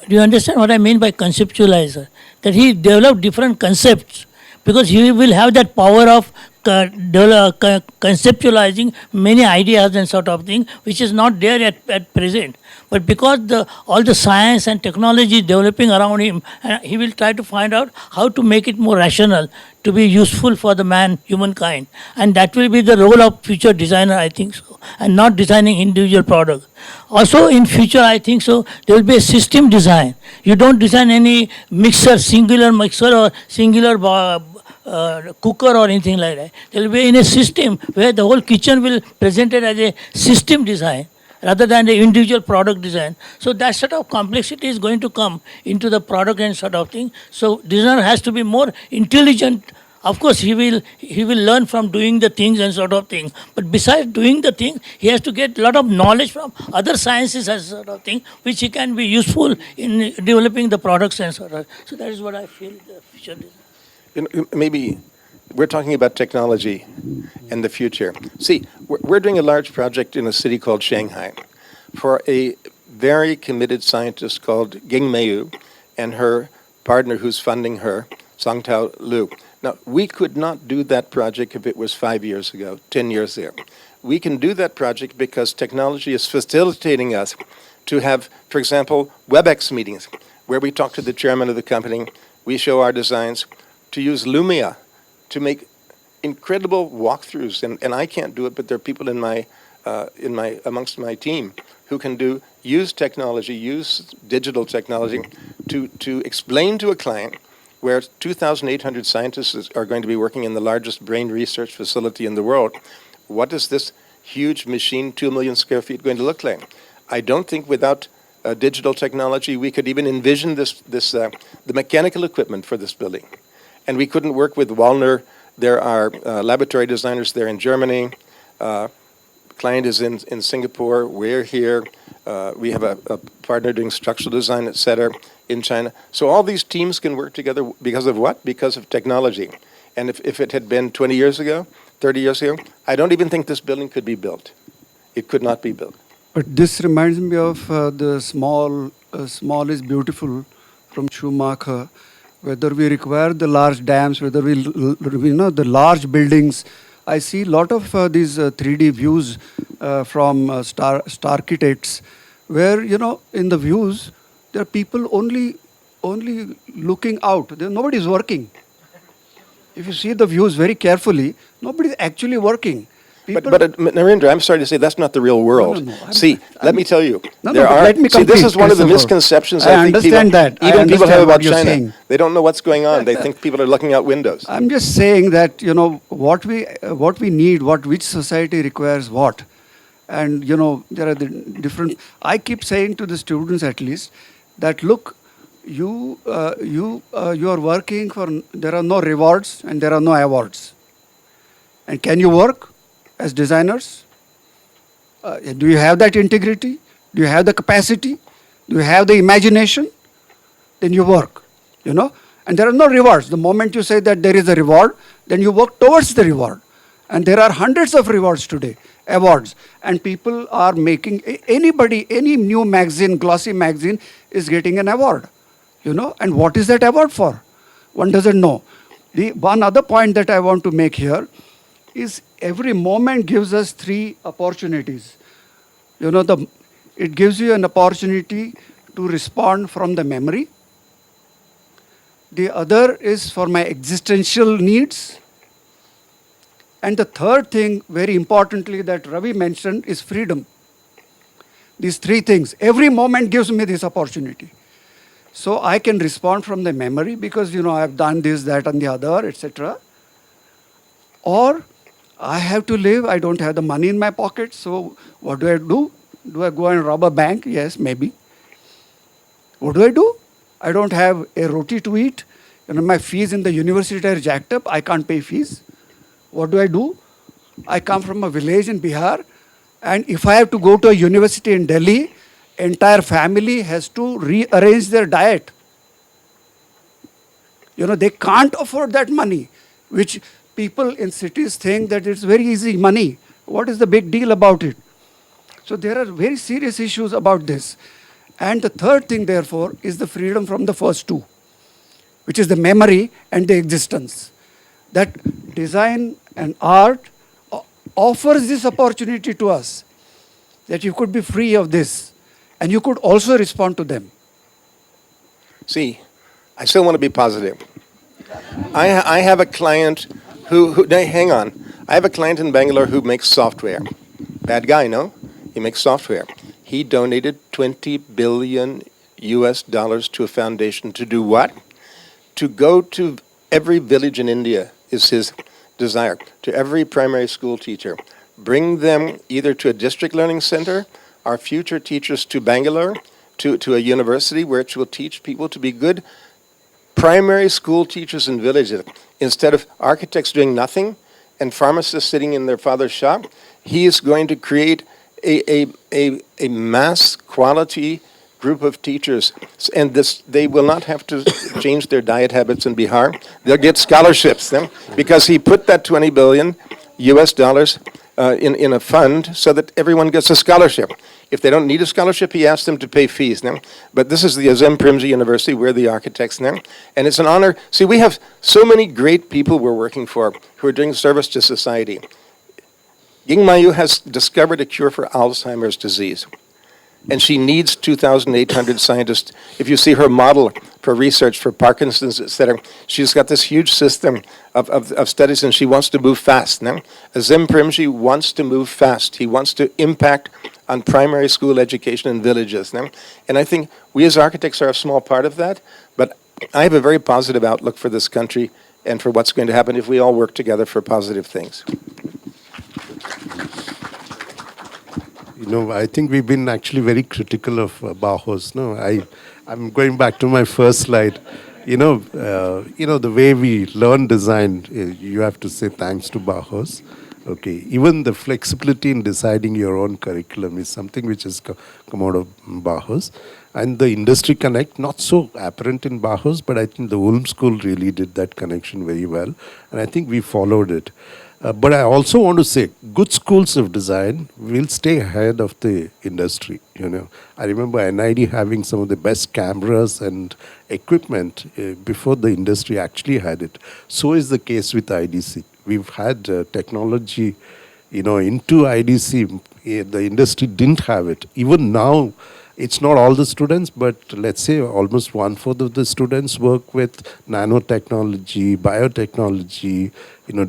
Do you understand what I mean by conceptualizer? That he develop different concepts because he will have that power of conceptualizing many ideas and sort of thing, which is not there at present. But because all the science and technology is developing around him, he will try to find out how to make it more rational, to be useful for the humankind. And that will be the role of future designer, I think so, and not designing individual product. Also in future, I think so, there will be a system design. You don't design any mixer, singular mixer or singular cooker or anything like that. There will be in a system where the whole kitchen will presented as a system design rather than the individual product design. So that sort of complexity is going to come into the product and sort of thing. So designer has to be more intelligent. Of course, he will learn from doing the things and sort of thing. But besides doing the thing, he has to get a lot of knowledge from other sciences and sort of thing, which he can be useful in developing the products and sort of. So that is what I feel the future design. Maybe we're talking about technology and the future. See, we're doing a large project in a city called Shanghai for a very committed scientist called Ging Meiyu, and her partner who's funding her, Sangtao Lu. Now, we could not do that project if it was 5 years ago, 10 years ago. We can do that project because technology is facilitating us to have, for example, WebEx meetings, where we talk to the chairman of the company, we show our designs, to use Lumia to make incredible walkthroughs. And I can't do it, but there are people amongst my team who can use technology, use digital technology to explain to a client where 2,800 scientists are going to be working in the largest brain research facility in the world. What is this huge machine, 2 million square feet, going to look like? I don't think without digital technology we could even envision the mechanical equipment for this building. And we couldn't work with Wallner. There are laboratory designers there in Germany. Client is in Singapore. We're here. We have a partner doing structural design, et cetera, in China. So all these teams can work together because of what? Because of technology. And if it had been 20 years ago, 30 years ago, I don't even think this building could be built. It could not be built. But this reminds me of the small is beautiful from Schumacher. Whether we require the large dams, whether we the large buildings. I see a lot of these 3D views from star architects, where in the views there are people only looking out. Nobody's working. If you see the views very carefully, nobody's actually working. But Narendra, I'm sorry to say that's not the real world. No. Let me tell you. Let me complete, this is one of the Christopher. misconceptions I think understand people, that. I even people have understand about what you're China. saying. They don't know what's going on. They think people are looking out windows. I'm just saying that what we need, which society requires what, and there are the different. I keep saying to the students at least that look, you are working for. There are no rewards and there are no awards. And can you work as designers? Do you have that integrity? Do you have the capacity? Do you have the imagination? Then you work, And there are no rewards. The moment you say that there is a reward, then you work towards the reward. And there are hundreds of rewards today, awards. And people are making, any new magazine, glossy magazine is getting an award, And what is that award for? One doesn't know. The one other point that I want to make here is every moment gives us 3 opportunities. It gives you an opportunity to respond from the memory. The other is for my existential needs. And the third thing, very importantly, that Ravi mentioned is freedom. These 3 things. Every moment gives me this opportunity. So I can respond from the memory because, I've done this, that, and the other, etc. Or I have to live. I don't have the money in my pocket. So what do? Do I go and rob a bank? Yes, maybe. What do? I don't have a roti to eat. My fees in the university are jacked up. I can't pay fees. What do? I come from a village in Bihar. And if I have to go to a university in Delhi, entire family has to rearrange their diet. They can't afford that money, which people in cities think that it's very easy money. What is the big deal about it? So there are very serious issues about this. And the third thing, therefore, is the freedom from the first 2, which is the memory and the existence. That design and art offers this opportunity to us, that you could be free of this, and you could also respond to them. See, I still want to be positive. I have a client who hang on. I have a client in Bangalore who makes software. Bad guy, no? He makes software. He donated $20 billion to a foundation to do what? To go to every village in India is his desire. To every primary school teacher. Bring them either to a district learning center, our future teachers to Bangalore, to a university which will teach people to be good primary school teachers in villages. Instead of architects doing nothing and pharmacists sitting in their father's shop, he is going to create a mass quality group of teachers. And they will not have to change their diet habits in Bihar. They'll get scholarships because he put that $20 billion in a fund so that everyone gets a scholarship. If they don't need a scholarship, he asks them to pay fees now. But this is the Azem Primji University. We're the architects now. And it's an honor. See, we have so many great people we're working for who are doing service to society. Ying Mayu has discovered a cure for Alzheimer's disease. And she needs 2,800 scientists. If you see her model for research for Parkinson's, etc., she's got this huge system of studies, and she wants to move fast. Now, Azim Primji wants to move fast. He wants to impact on primary school education in villages. Now, and I think we as architects are a small part of that, but I have a very positive outlook for this country and for what's going to happen if we all work together for positive things. You know, I think we've been actually very critical of Bauhaus. No, I'm going back to my first slide. You know, the way we learn design, you have to say thanks to Bauhaus. Okay, even the flexibility in deciding your own curriculum is something which has come out of Bauhaus. And the industry connect, not so apparent in Bauhaus, but I think the Ulm School really did that connection very well. And I think we followed it. But I also want to say, good schools of design will stay ahead of the industry. You know, I remember NID having some of the best cameras and equipment before the industry actually had it. So is the case with IDC. We've had technology, into IDC. The industry didn't have it. Even now, it's not all the students, but let's say almost 1/4 of the students work with nanotechnology, biotechnology,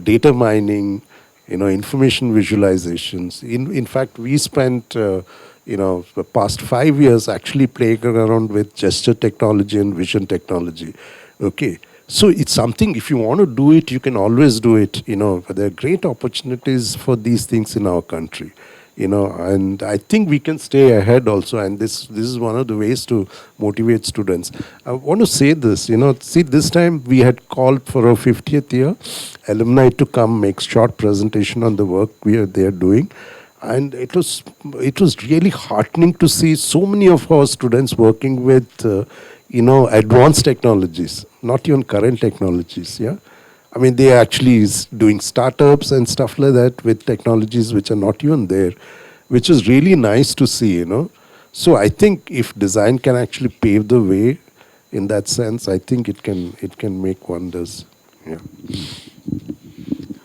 data mining, information visualizations. In fact, we spent, the past 5 years actually playing around with gesture technology and vision technology. Okay. So it's something, if you want to do it, you can always do it. There are great opportunities for these things in our country. And I think we can stay ahead also, and this is one of the ways to motivate students. I want to say this, see, this time we had called for our 50th year alumni to come make short presentation on the work they are doing, and it was really heartening to see so many of our students working with advanced technologies, not even current technologies. Yeah. I mean, they actually is doing startups and stuff like that with technologies which are not even there, which is really nice to see, So I think if design can actually pave the way in that sense, I think it can make wonders. Yeah.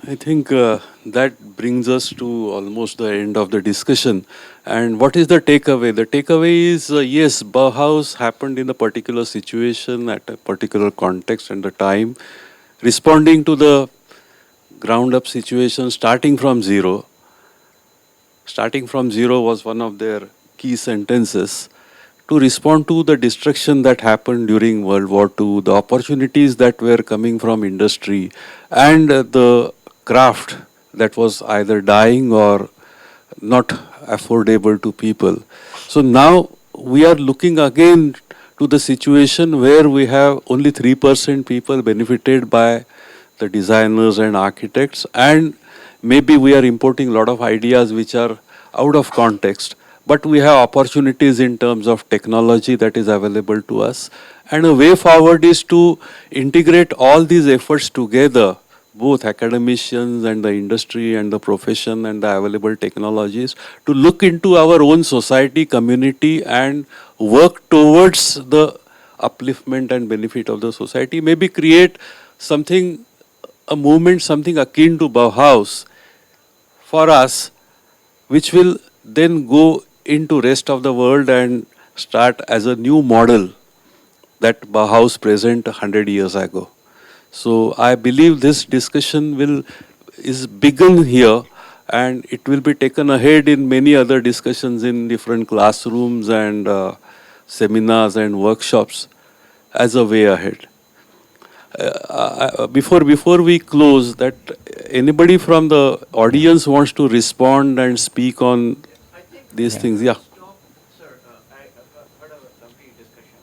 I think that brings us to almost the end of the discussion. And what is the takeaway? The takeaway is, yes, Bauhaus happened in a particular situation at a particular context and the time, responding to the ground-up situation, starting from zero. Starting from zero was one of their key sentences. To respond to the destruction that happened during World War II, the opportunities that were coming from industry, and the craft that was either dying or not affordable to people. So now we are looking again to the situation where we have only 3% people benefited by the designers and architects, and maybe we are importing a lot of ideas which are out of context, but we have opportunities in terms of technology that is available to us, and a way forward is to integrate all these efforts together, both academicians and the industry and the profession and the available technologies, to look into our own society, community, and work towards the upliftment and benefit of the society. Maybe create something, a movement, something akin to Bauhaus for us, which will then go into rest of the world and start as a new model that Bauhaus present 100 years ago. So I believe this discussion is begun here, and it will be taken ahead in many other discussions in different classrooms and seminars and workshops as a way ahead. Before we close, that anybody from the audience wants to respond and speak on these things? Yeah. Sir, I heard a lovely discussion.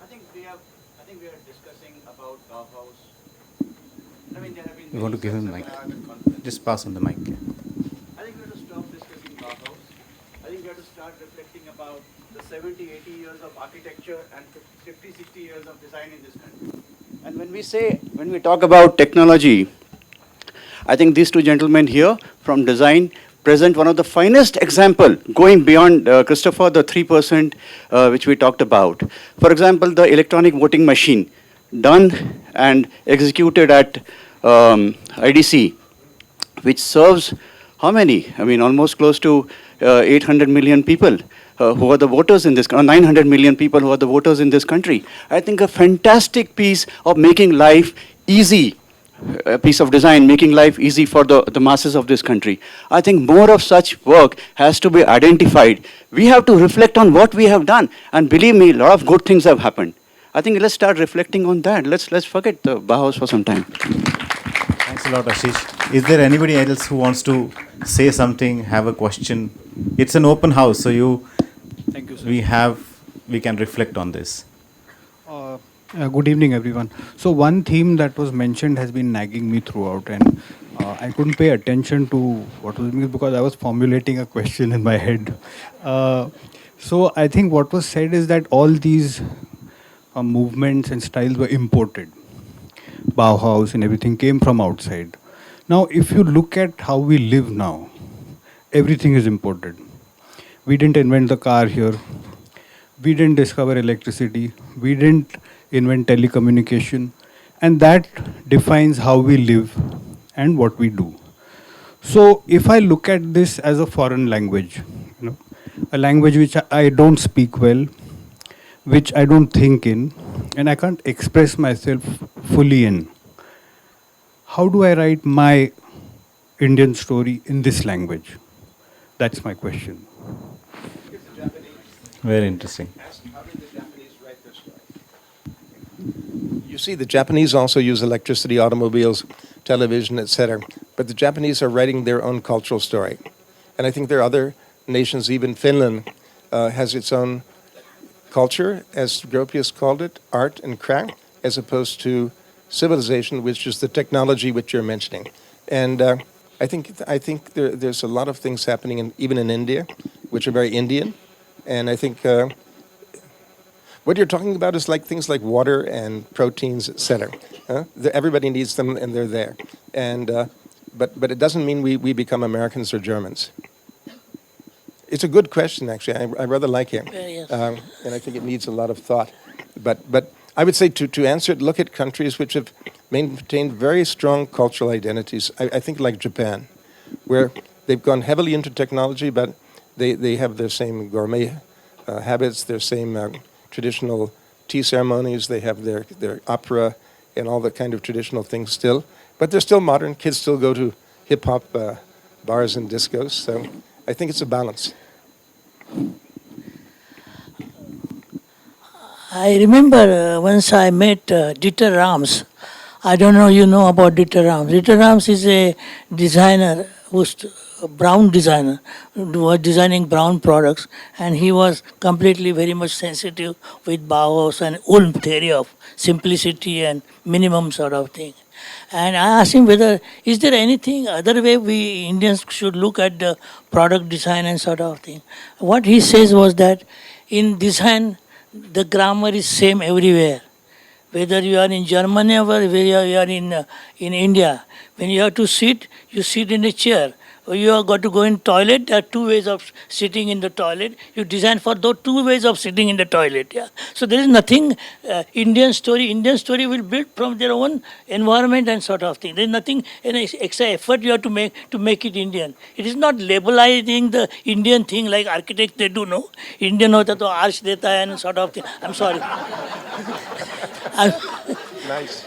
I think we are discussing about Bauhaus. I mean, there have been. You want to give him mic? Just pass on the mic. I think we have to stop discussing Bauhaus. I think we have to start reflecting about the 70, 80 years of architecture and 50, 60 years of design in this country. And when we talk about technology, I think these two gentlemen here from design present one of the finest example going beyond, Christopher, the 3% which we talked about. For example, the electronic voting machine done and executed at IDC, which serves how many? I mean, almost close to 800 million people who are the voters in this, or 900 million people who are the voters in this country. I think a fantastic piece of making life easy, a piece of design making life easy for the masses of this country. I think more of such work has to be identified. We have to reflect on what we have done. And believe me, a lot of good things have happened. I think let's start reflecting on that. Let's forget the Bauhaus for some time. Thanks a lot, Ashish. Is there anybody else who wants to say something, have a question? It's an open house, so Thank you, sir. we can reflect on this. Good evening, everyone. So one theme that was mentioned has been nagging me throughout, and I couldn't pay attention to what was being because I was formulating a question in my head. So I think what was said is that all these movements and styles were imported. Bauhaus and everything came from outside. Now, if you look at how we live now, everything is imported. We didn't invent the car here. We didn't discover electricity. We didn't invent telecommunication. And that defines how we live and what we do. So if I look at this as a foreign language, a language which I don't speak well, which I don't think in, and I can't express myself fully in, how do I write my Indian story in this language? That's my question. Very interesting. How did the Japanese write their story? You see, the Japanese also use electricity, automobiles, television, etc. But the Japanese are writing their own cultural story. And I think there are other nations, even Finland has its own culture, as Gropius called it, art and craft, as opposed to civilization, which is the technology which you're mentioning. And I think there's a lot of things happening, even in India, which are very Indian. And I think what you're talking about is like things like water and proteins, etc. Everybody needs them, and they're there. And but it doesn't mean we become Americans or Germans. It's a good question, actually. I rather like it, Yes. and I think it needs a lot of thought. But I would say to answer it, look at countries which have maintained very strong cultural identities. I think like Japan, where they've gone heavily into technology, but they have their same gourmet habits, their same traditional tea ceremonies. They have their opera and all the kind of traditional things still. But they're still modern. Kids still go to hip-hop bars and discos. So I think it's a balance. I remember once I met Dieter Rams. I don't know you know about Dieter Rams. Dieter Rams is a designer who's a brown designer who was designing brown products, and he was completely very much sensitive with Bauhaus and Ulm theory of simplicity and minimum sort of thing. And I asked him whether is there anything other way we Indians should look at the product design and sort of thing. What he says was that in design the grammar is same everywhere. Whether you are in Germany or whether you are in India, when you have to sit, you sit in a chair. Or you have got to go in toilet. There are two ways of sitting in the toilet. You design for those two ways of sitting in the toilet. Yeah. So there is nothing Indian story. Indian story will build from their own environment and sort of thing. There is nothing any extra effort you have to make it Indian. It is not labelizing the Indian thing like architects they do. No, Indian hota to arch deta hai and sort of thing. I'm sorry. Nice.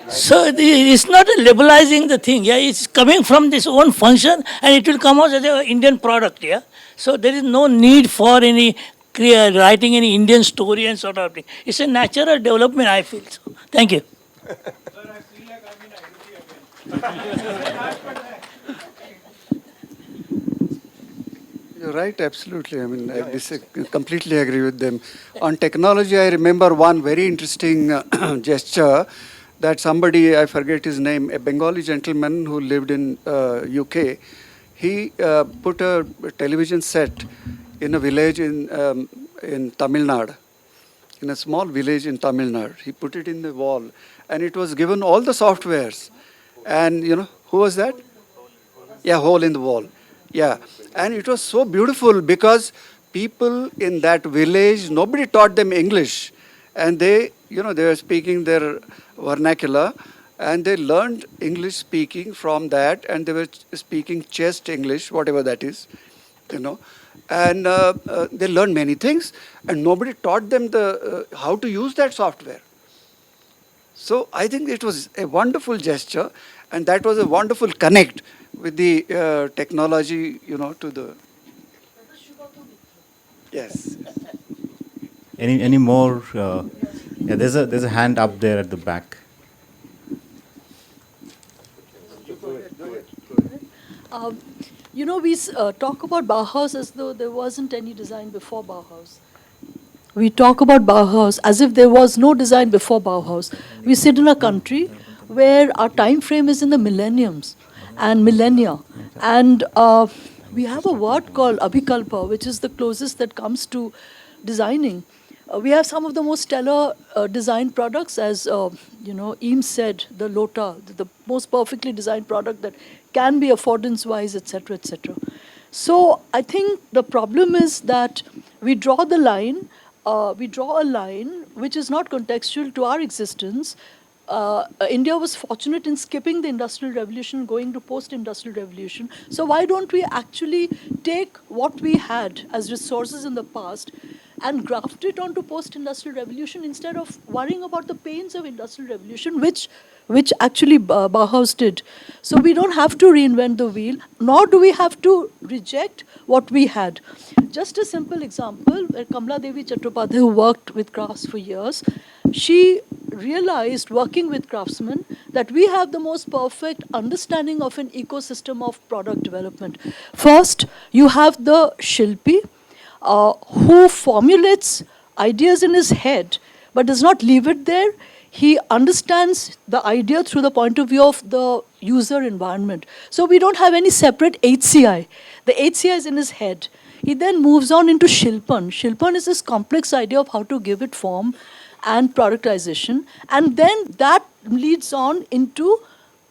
So it's not labelizing the thing, yeah. It's coming from this own function, and it will come out as an Indian product, yeah. So there is no need for any writing any Indian story and sort of thing. It's a natural development, I feel. So, thank you. You're right, absolutely. I mean, I completely agree with them. On technology, I remember one very interesting gesture that somebody, I forget his name, a Bengali gentleman who lived in UK, he put a television set in a village in Tamil Nadu, in a small village in Tamil Nadu. He put it in the wall, and it was given all the softwares. And, who was that? Yeah, hole in the wall. Yeah, and it was so beautiful because people in that village, nobody taught them English, and they, they were speaking their vernacular, and they learned English speaking from that, and they were speaking chest English, whatever that is, you know, and they learned many things, and nobody taught them the how to use that software. So I think it was a wonderful gesture, and that was a wonderful connect with the technology, to the. Yes. Any more? Yeah, there's a hand up there at the back. We talk about Bauhaus as though there wasn't any design before Bauhaus. We talk about Bauhaus as if there was no design before Bauhaus. We sit in a country where our time frame is in the millenniums and millennia. And we have a word called abhikalpa, which is the closest that comes to designing. We have some of the most stellar design products, as Eames said, the Lota, the most perfectly designed product that can be affordance-wise, etc., etc. So I think the problem is that we draw the line, we draw a line which is not contextual to our existence. India was fortunate in skipping the Industrial Revolution, going to post-Industrial Revolution. So why don't we actually take what we had as resources in the past and graft it onto post-Industrial Revolution instead of worrying about the pains of Industrial Revolution, which actually Bauhaus did. So we don't have to reinvent the wheel, nor do we have to reject what we had. Just a simple example, Kamla Devi Chattopadhyay, who worked with crafts for years, she realized, working with craftsmen, that we have the most perfect understanding of an ecosystem of product development. First, you have the Shilpi, who formulates ideas in his head but does not leave it there. He understands the idea through the point of view of the user environment. So we don't have any separate HCI. The HCI is in his head. He then moves on into Shilpan. Shilpan is this complex idea of how to give it form and productization. And then that leads on into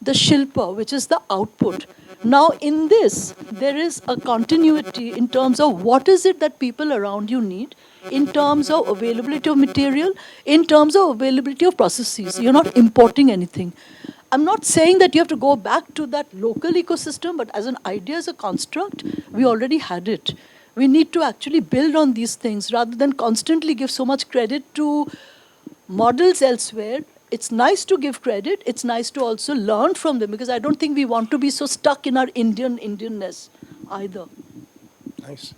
the Shilpa, which is the output. Now, in this, there is a continuity in terms of what is it that people around you need, in terms of availability of material, in terms of availability of processes. You're not importing anything. I'm not saying that you have to go back to that local ecosystem, but as an idea, as a construct, we already had it. We need to actually build on these things rather than constantly give so much credit to models elsewhere. It's nice to give credit. It's nice to also learn from them, because I don't think we want to be so stuck in our Indianness either. Nice.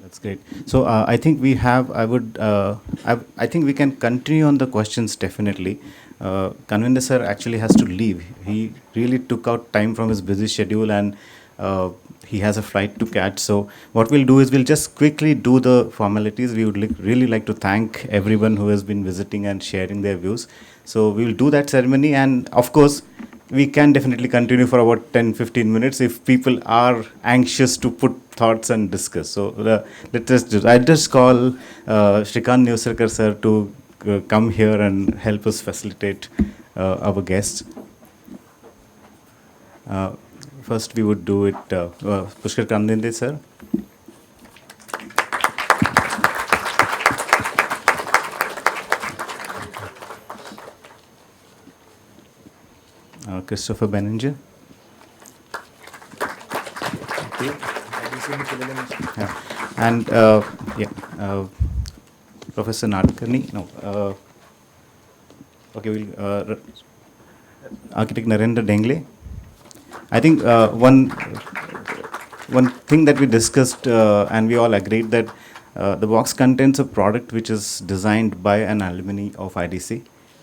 That's great. So I think we have. I think we can continue on the questions definitely. Kanvinder sir actually has to leave. He really took out time from his busy schedule, and he has a flight to catch. So what we'll do is we'll just quickly do the formalities. We would really like to thank everyone who has been visiting and sharing their views. So we will do that ceremony, and of course, we can definitely continue for about 10-15 minutes if people are anxious to put thoughts and discuss. So let us do. I just call Shrikant Newsarkar sir to come here and help us facilitate our guests. First, we would do it. Pushkar Kandinde sir. Christopher Benninger. Yeah. And Professor Nadkarni. No. Okay, we'll Architect Narendra Dengle. I think one thing that we discussed and we all agreed that the box contains a product which is designed by an alumni of IDC.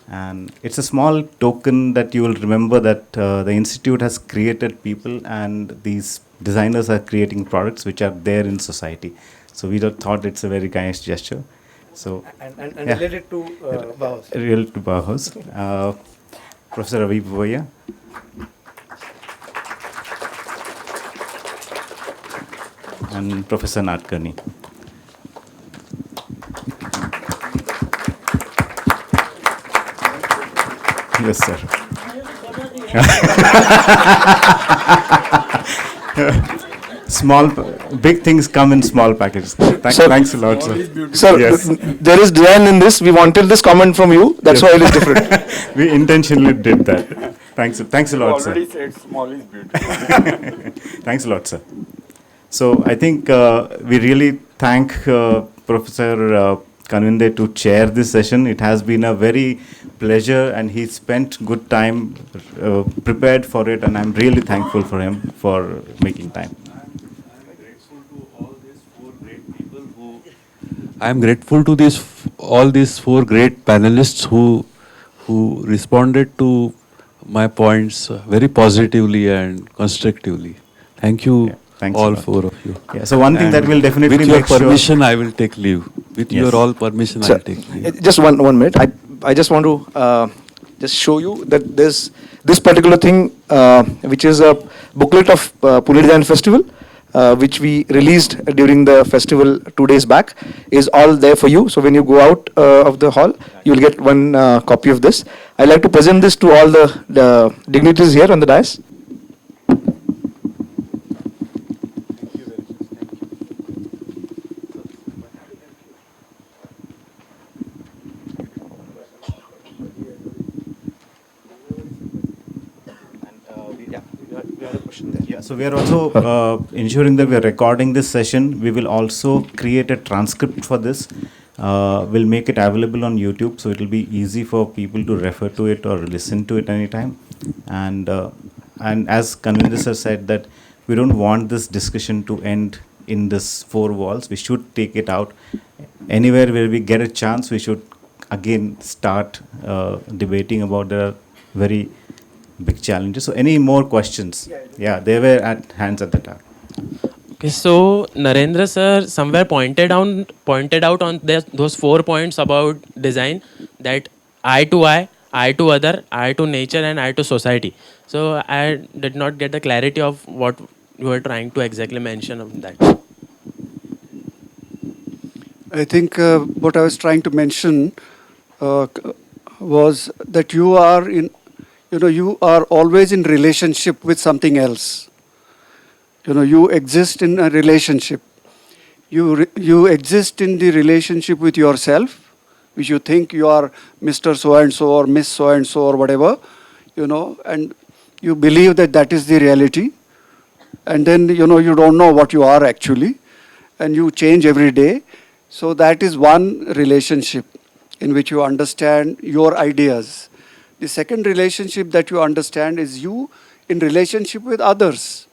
And it's a small token that you will remember that the institute has created people, and these designers are creating products which are there in society. So we thought it's a very kind gesture. So and related to Bauhaus. Related to Bauhaus. Professor Ravi Bhuya. And Professor Nadkarni. Yes, sir. small, big things come in small packages. Sir, Thanks a lot, sir. Sir, Yes. there is design in this. We wanted this comment from you. That's Yes. why it is different. We intentionally did that. Thanks a lot, sir. Said small is beautiful. Thanks a lot, sir. So I think we really thank Professor Kanvinde to chair this session. It has been a very pleasure, and he spent good time prepared for it, and I'm really thankful for him for making time. I am grateful to all these four great panelists who responded to my points very positively and constructively. Thank you, Thanks a all lot. four of you. Yeah, so one thing that And will definitely with your make sure- permission, I will take leave. With Yes. your all permission, I Sir, will take leave. just one minute. I just want to just show you that this particular thing, which is a booklet of Pune Design Festival, which we released during the festival 2 days back, is all there for you. So when you go out of the hall, you will get one copy of this. I'd like to present this to all the dignitaries here on the dais. Yeah, so we are also ensuring that we are recording this session. We will also create a transcript for this. We'll make it available on YouTube, so it will be easy for people to refer to it or listen to it anytime. And as Kanvinder sir said, that we don't want this discussion to end in this four walls. We should take it out anywhere where we get a chance. We should again start debating about the very big challenges. So any more questions? Yeah, they were at hands at the top. Okay, so Narendra sir somewhere pointed out on those 4 points about design, that I to I to other, I to nature, and I to society. So I did not get the clarity of what you were trying to exactly mention of that. I think what I was trying to mention was that you are always in relationship with something else. You exist in a relationship. You exist in the relationship with yourself, which you think you are Mr. So-and-so or Miss So-and-so or whatever, and you believe that that is the reality. And then, you don't know what you are actually, and you change every day. So that is one relationship in which you understand your ideas. The second relationship that you understand is you in relationship with others.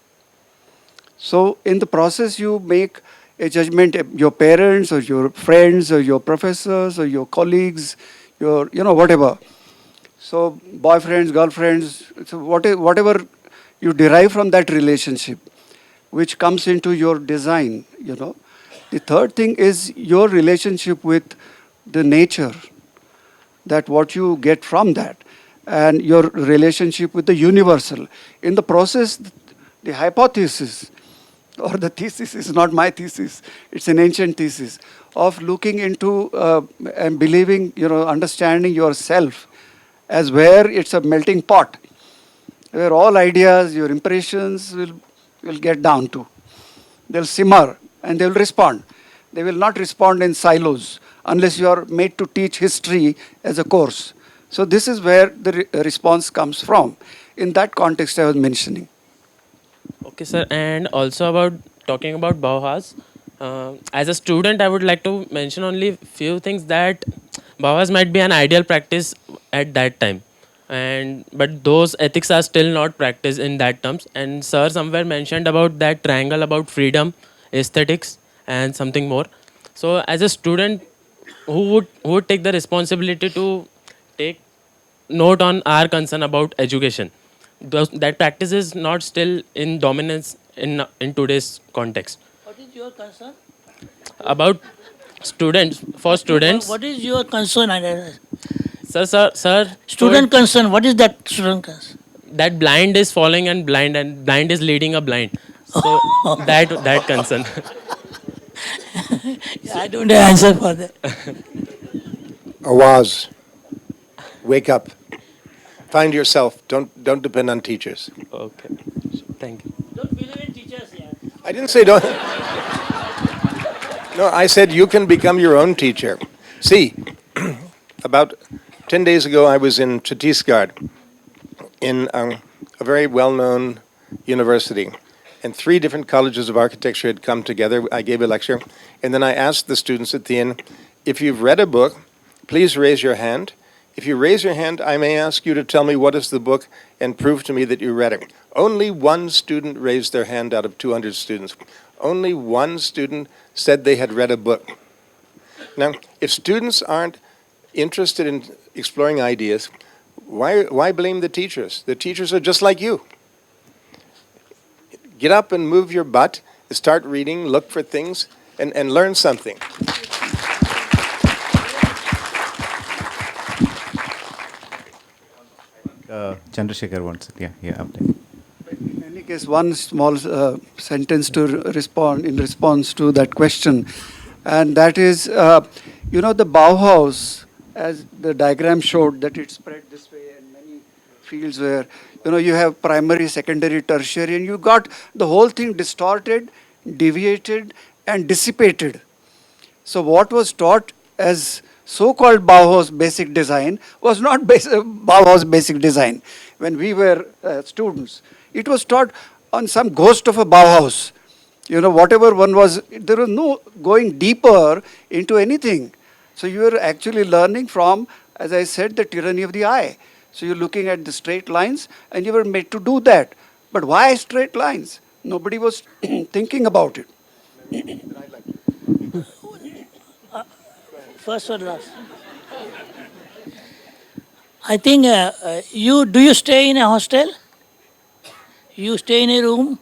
So in the process, you make a judgment, your parents or your friends or your professors or your colleagues, your, whatever. So boyfriends, girlfriends, so whatever you derive from that relationship, which comes into your design, The third thing is your relationship with the nature, that what you get from that, and your relationship with the universal. In the process, the hypothesis, or the thesis is not my thesis, it's an ancient thesis, of looking into and believing, understanding yourself as where it's a melting pot, where all ideas, your impressions will get down to. They'll simmer and they will respond. They will not respond in silos unless you are made to teach history as a course. So this is where the response comes from. In that context I was mentioning. Okay, sir, and also about talking about Bauhaus. As a student, I would like to mention only few things, that Bauhaus might be an ideal practice at that time, but those ethics are still not practiced in that terms. And sir somewhere mentioned about that triangle about freedom, aesthetics, and something more. So as a student, who would take the responsibility to take note on our concern about education? That practice is not still in dominance in today's context. What is your concern? About students, for students. What is your concern? Sir. Student concern. What is that student concern? That blind is following and blind is leading a blind. So that concern. I don't have answer for that. Awaz, wake up. Find yourself. Don't depend on teachers. Okay. Thank you. Don't believe in teachers, yeah. I didn't say don't. No, I said you can become your own teacher. See, about 10 days ago, I was in Chhattisgarh in a very well-known university, and 3 different colleges of architecture had come together. I gave a lecture, and then I asked the students at the end, if you've read a book, please raise your hand. If you raise your hand, I may ask you to tell me what is the book and prove to me that you read it. Only one student raised their hand out of 200 students. Only one student said they had read a book. Now, if students aren't interested in exploring ideas, why blame the teachers? The teachers are just like you. Get up and move your butt, start reading, look for things, and learn something. Chandrasekhar wants it. Yeah, up there. In any case, one small sentence to respond in response to that question, and that is, the Bauhaus, as the diagram showed, that it spread this way, and many fields where you have primary, secondary, tertiary, and you got the whole thing distorted, deviated, and dissipated. So what was taught as so-called Bauhaus basic design was not Bauhaus basic design. When we were students, it was taught on some ghost of a Bauhaus. Whatever one was, there was no going deeper into anything. So you were actually learning from, as I said, the tyranny of the eye. So you're looking at the straight lines, and you were made to do that. But why straight lines? Nobody was thinking about it. First or last? I think do you stay in a hostel? You stay in a room?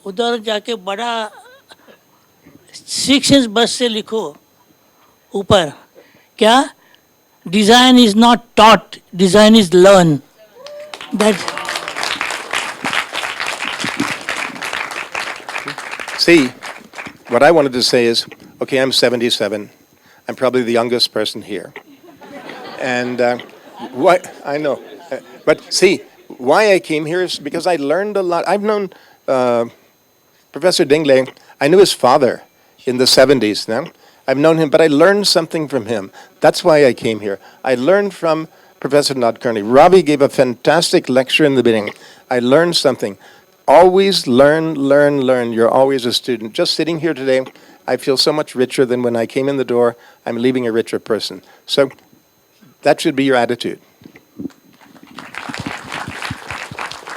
उधर जाके बड़ा 6 inch बस से लिखो ऊपर क्या design is not taught design is learn that See, what I wanted to say is, okay, I'm 77. I'm probably the youngest person here. And what I know. But see, why I came here is because I learned a lot. I've known Professor Dingley. I knew his father in the 70s now. I've known him, but I learned something from him. That's why I came here. I learned from Professor Nadkarni. Ravi gave a fantastic lecture in the beginning. I learned something. Always learn, learn, learn. You're always a student. Just sitting here today, I feel so much richer than when I came in the door. I'm leaving a richer person. So that should be your attitude.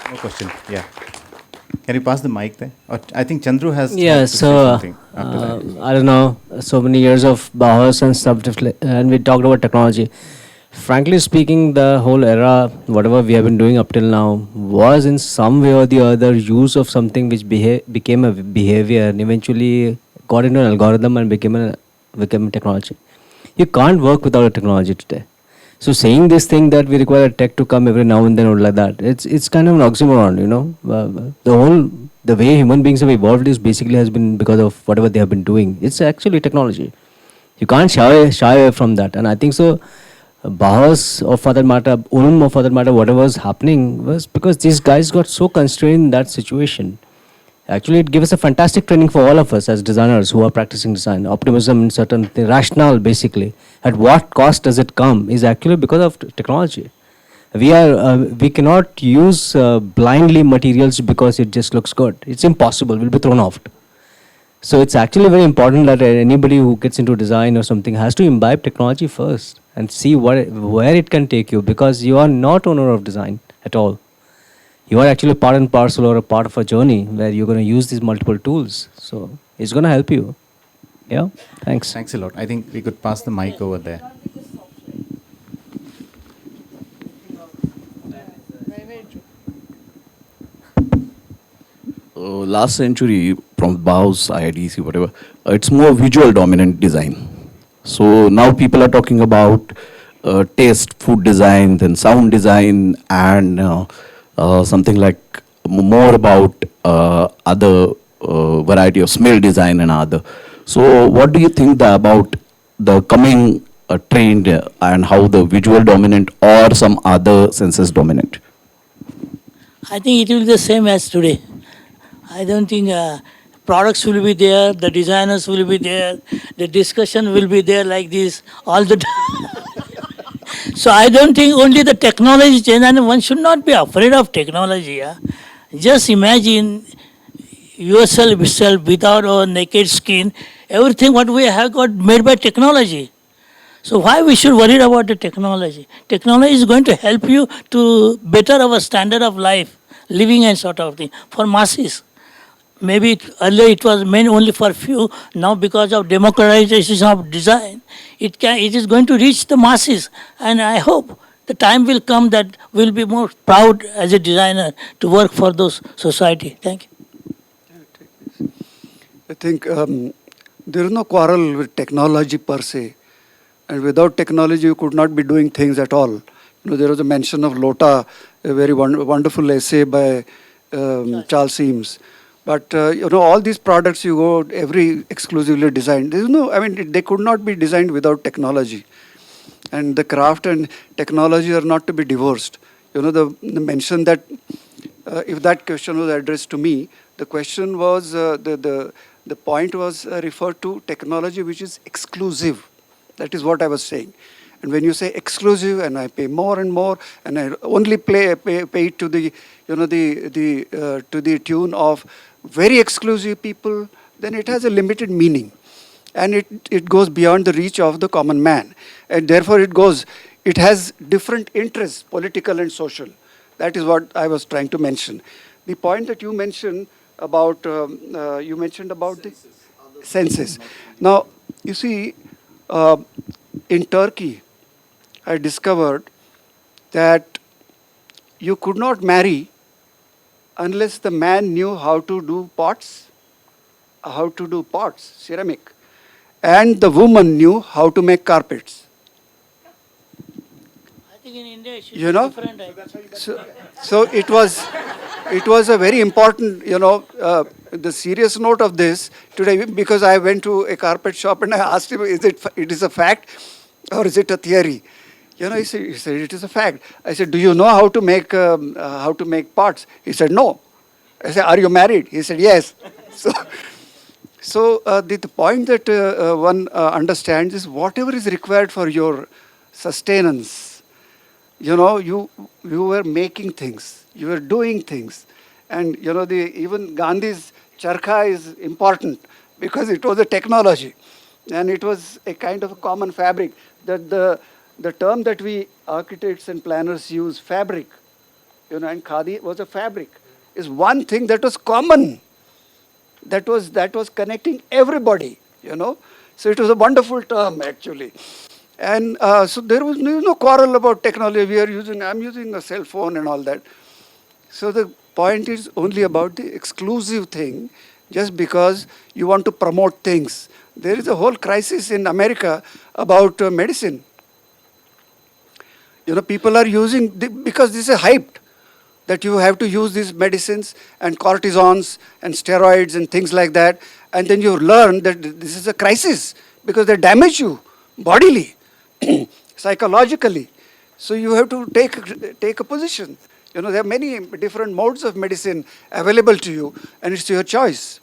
No question. Yeah. Can you pass the mic there? Or I think Chandru has. Yeah, to say so something after that. I don't know, so many years of Bauhaus and stuff, and we talked about technology. Frankly speaking, the whole era, whatever we have been doing up till now, was in some way or the other use of something which became a behavior and eventually got into an algorithm and became a technology. You can't work without a technology today. So saying this thing that we require tech to come every now and then or like that, it's kind of an oxymoron, you know. The way human beings have evolved is basically has been because of whatever they have been doing. It's actually technology. You can't shy away from that. And I think so, Bauhaus or for that matter, Ulm or for that matter, whatever was happening was because these guys got so constrained in that situation. Actually, it gave us a fantastic training for all of us as designers who are practicing design. Optimism in certain rationale, basically. At what cost does it come is actually because of technology. We cannot use blindly materials because it just looks good. It's impossible. We'll be thrown off. So it's actually very important that anybody who gets into design or something has to imbibe technology first and see where it can take you, because you are not owner of design at all. You are actually part and parcel or a part of a journey where you're going to use these multiple tools. So it's going to help you. Yeah, thanks. Thanks a lot. I think we could pass the mic over there. Last century, from Bauhaus, IIDC, whatever, it's more visual dominant design. So now people are talking about taste, food design, then sound design, and something like more about other variety of smell design and other. So what do you think about the coming trend and how the visual dominant or some other senses dominant? I think it will be the same as today. I don't think products will be there, the designers will be there, the discussion will be there like this all the time. So I don't think only the technology change, and one should not be afraid of technology. Yeah? Just imagine yourself without a naked skin. Everything what we have got made by technology. So why we should worry about the technology? Technology is going to help you to better our standard of life, living and sort of thing for masses. Maybe earlier it was meant only for few. Now because of democratization of design, it is going to reach the masses. And I hope the time will come that we'll be more proud as a designer to work for those society. Thank you. I think there is no quarrel with technology per se. And without technology, you could not be doing things at all. There was a mention of Lota, a very wonderful essay by Charles Eames. But, all these products you go, every exclusively designed. There is no, they could not be designed without technology. And the craft and technology are not to be divorced. The mention that, if that question was addressed to me, the question was, the point was referred to technology which is exclusive. That is what I was saying. And when you say exclusive, and I pay more and more, and I only pay it to the, to the tune of very exclusive people, then it has a limited meaning, and it goes beyond the reach of the common man, and therefore it has different interests, political and social. That is what I was trying to mention. The point that you mentioned about the census. Now, you see. In Turkey, I discovered that you could not marry unless the man knew how to do ceramic, and the woman knew how to make carpets. I think in India it should be different. So it was a very important, the serious note of this today, because I went to a carpet shop and I asked him, it is a fact or is it a theory? He said it is a fact. I said, do you know how to make pots? He said, no. I said, are you married? He said, yes. So the point that one understands is whatever is required for your sustenance. You were making things, you were doing things. And, even Gandhi's charkha is important because it was a technology. And it was a kind of a common fabric. That the term that we architects and planners use, fabric, and khadi was a fabric, is one thing that was common. That was connecting everybody, So it was a wonderful term, actually. And so there was no quarrel about technology. I'm using a cell phone and all that. So the point is only about the exclusive thing, just because you want to promote things. There is a whole crisis in America about medicine. People are using, because this is hyped, that you have to use these medicines and cortisons and steroids and things like that. And then you learn that this is a crisis because they damage you bodily. Psychologically. So you have to take a position. There are many different modes of medicine available to you, and it's your choice.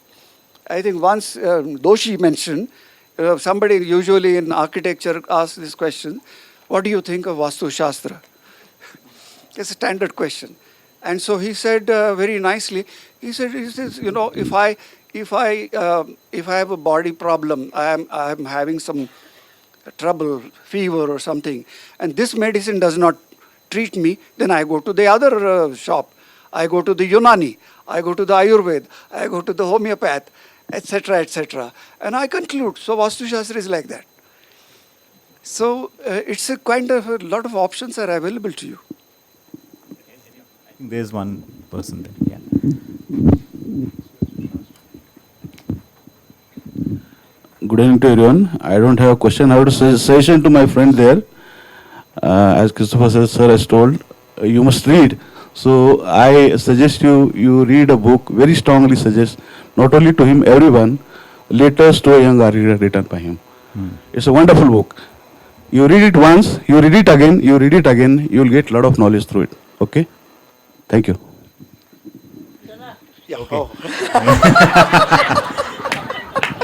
I think once Doshi mentioned, somebody usually in architecture asks this question, what do you think of Vastu Shastra? It's a standard question. And so he said very nicely, he says, if I have a body problem, I am having some trouble, fever or something, and this medicine does not treat me, then I go to the other shop. I go to the Unani, I go to the Ayurveda, I go to the homeopath, etc., etc. And I conclude, so Vastu Shastra is like that. So it's a kind of a lot of options are available to you. I think there's one person there. Yeah. Good evening to everyone. I don't have a question. I would suggestion to my friend there. As Christopher sir has told, you must read. So I suggest you read a book. Very strongly suggest, not only to him, everyone. Letters to a Young Architect written by him. It's a wonderful book. You read it once, you read it again, you will get a lot of knowledge through it. Okay? Thank you.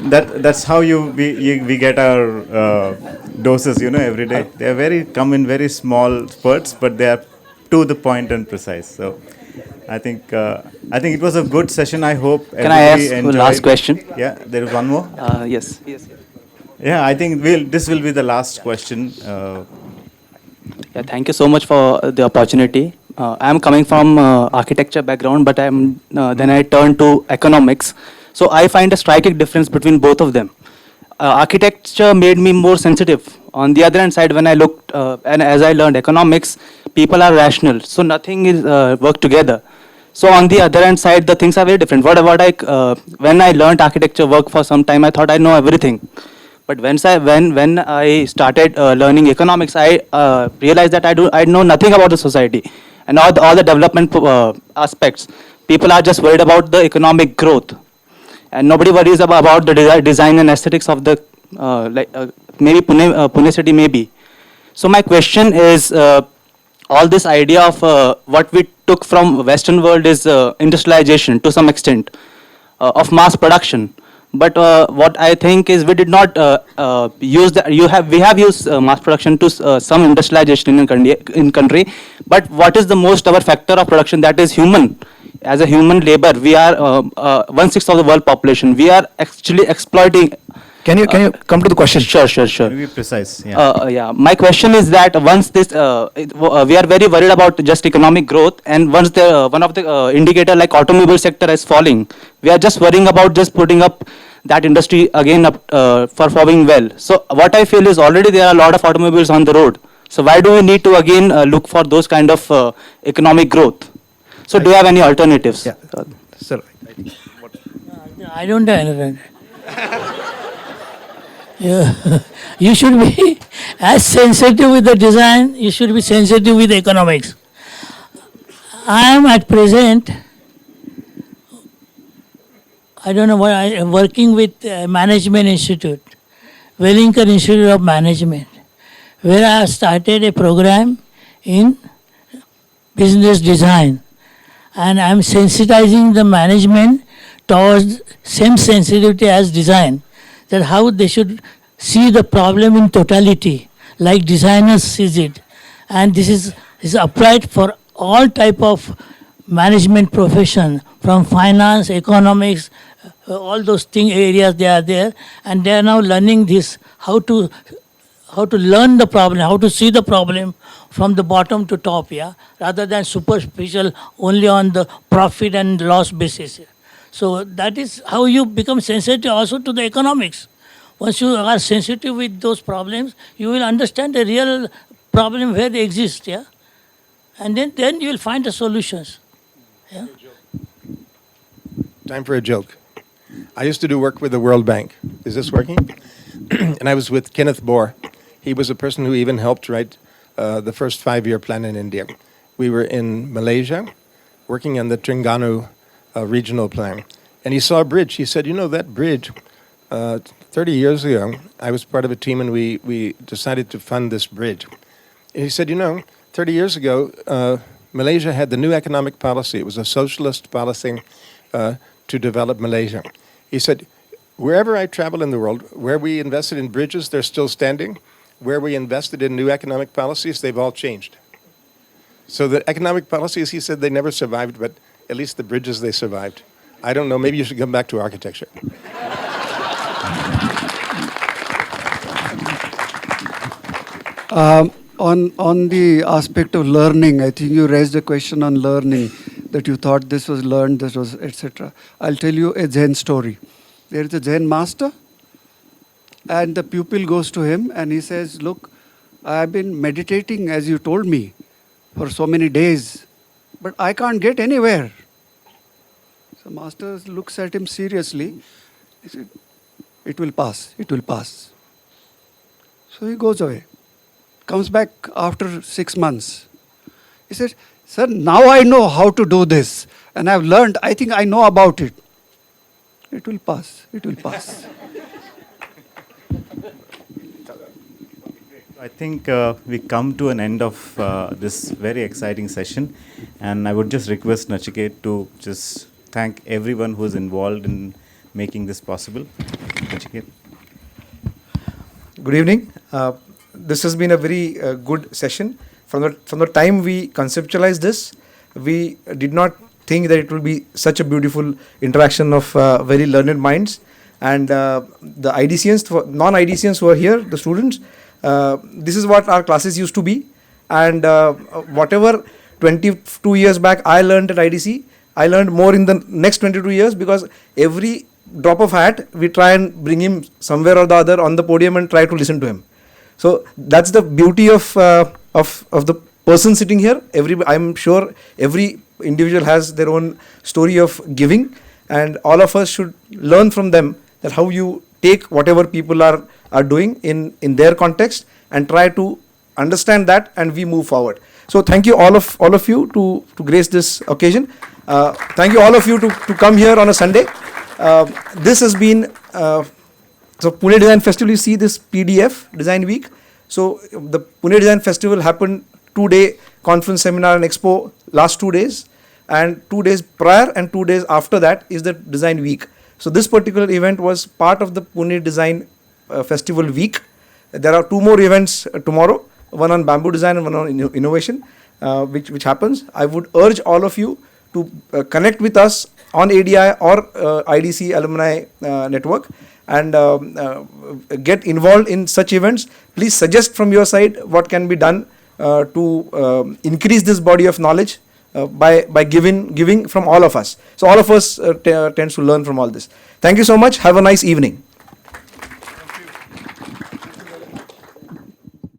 That's how we get our doses, every day. They are come in very small spurts, but they are to the point and precise. So I think it was a good session. I hope Can I everybody ask one enjoyed. last question? Yeah, there is one more. Yes. Yes. Yeah, I think this will be the last question. Yeah, thank you so much for the opportunity. I'm coming from architecture background, but then I turned to economics. So I find a striking difference between both of them. Architecture made me more sensitive. On the other hand side, when I looked and as I learned economics, people are rational, so nothing is work together. So on the other hand side, the things are very different. When I learned architecture work for some time, I thought I know everything. But when I started learning economics, I realized that I know nothing about the society and all the development aspects. People are just worried about the economic growth, and nobody worries about the design and aesthetics of the maybe Pune city maybe. So my question is, all this idea of what we took from Western world is industrialization to some extent of mass production. But what I think is we did not use that. We have used mass production to some industrialization in country. But what is the most our factor of production, that is human? As a human labor, we are 1/6 of the world population. We are actually exploiting. Can you come to the question? Sure. Can you be precise? Yeah. Yeah. My question is that once we are very worried about just economic growth, and once one of the indicator like automobile sector is falling, we are just worrying about just putting up that industry again up performing well. So what I feel is already there are a lot of automobiles on the road. So why do we need to again look for those kind of economic growth? So do you have any alternatives? Yeah, sir. I don't have anything. You should be as sensitive with the design, you should be sensitive with economics. I am at present, I don't know what, I am working with Management Institute, Wellington Institute of Management, where I have started a program in business design. And I am sensitizing the management towards same sensitivity as design, that how they should see the problem in totality, like designers sees it. And this is applied for all type of management profession, from finance, economics, all those areas they are there, and they are now learning this, how to learn the problem, how to see the problem from the bottom to top, yeah, rather than superficial only on the profit and loss basis. So that is how you become sensitive also to the economics. Once you are sensitive with those problems, you will understand the real problem where they exist, yeah, and then you will find the solutions. Yeah. Time for a joke. I used to do work with the World Bank. Is this working? And I was with Kenneth Bohr. He was a person who even helped write the first 5-year plan in India. We were in Malaysia working on the Terengganu regional plan. And he saw a bridge. He said, that bridge, 30 years ago, I was part of a team and we decided to fund this bridge. And he said, 30 years ago, Malaysia had the new economic policy. It was a socialist policy to develop Malaysia. He said, wherever I travel in the world, where we invested in bridges, they're still standing. Where we invested in new economic policies, they've all changed. So the economic policies, he said, they never survived, but at least the bridges, they survived. I don't know, maybe you should come back to architecture. On the aspect of learning, I think you raised a question on learning, that you thought this was learned, this was, etc. I'll tell you a Zen story. There is a Zen master, and the pupil goes to him and he says, look, I have been meditating as you told me for so many days, but I can't get anywhere. So master looks at him seriously. He said, it will pass, it will pass. So he goes away. Comes back after 6 months. He said, sir, now I know how to do this. And I've learned, I think I know about it. It will pass, it will pass. I think we come to an end of this very exciting session, and I would just request Nachiket to just thank everyone who is involved in making this possible. Nachiket. Good evening. This has been a very good session. From the time we conceptualized this, we did not think that it will be such a beautiful interaction of very learned minds. And the IDCians, non-IDCians who are here, the students, this is what our classes used to be. And whatever 22 years back I learned at IDC, I learned more in the next 22 years, because every drop of hat we try and bring him somewhere or the other on the podium and try to listen to him. So that's the beauty of the person sitting here. I'm sure every individual has their own story of giving, and all of us should learn from them that how you take whatever people are doing in their context and try to understand that, and we move forward. So thank you all of you to grace this occasion. Thank you all of you to come here on a Sunday. This has been so Pune Design Festival. You see this PDF Design Week. So the Pune Design Festival happened 2-day conference, seminar and expo last 2 days, and 2 days prior and 2 days after that is the Design Week. So this particular event was part of the Pune Design Festival Week. There are 2 more events tomorrow, one on bamboo design and one on innovation, which happens. I would urge all of you to connect with us on ADI or IDC Alumni Network and get involved in such events. Please suggest from your side what can be done to increase this body of knowledge by giving from all of us. So all of us tends to learn from all this. Thank you so much. Have a nice evening.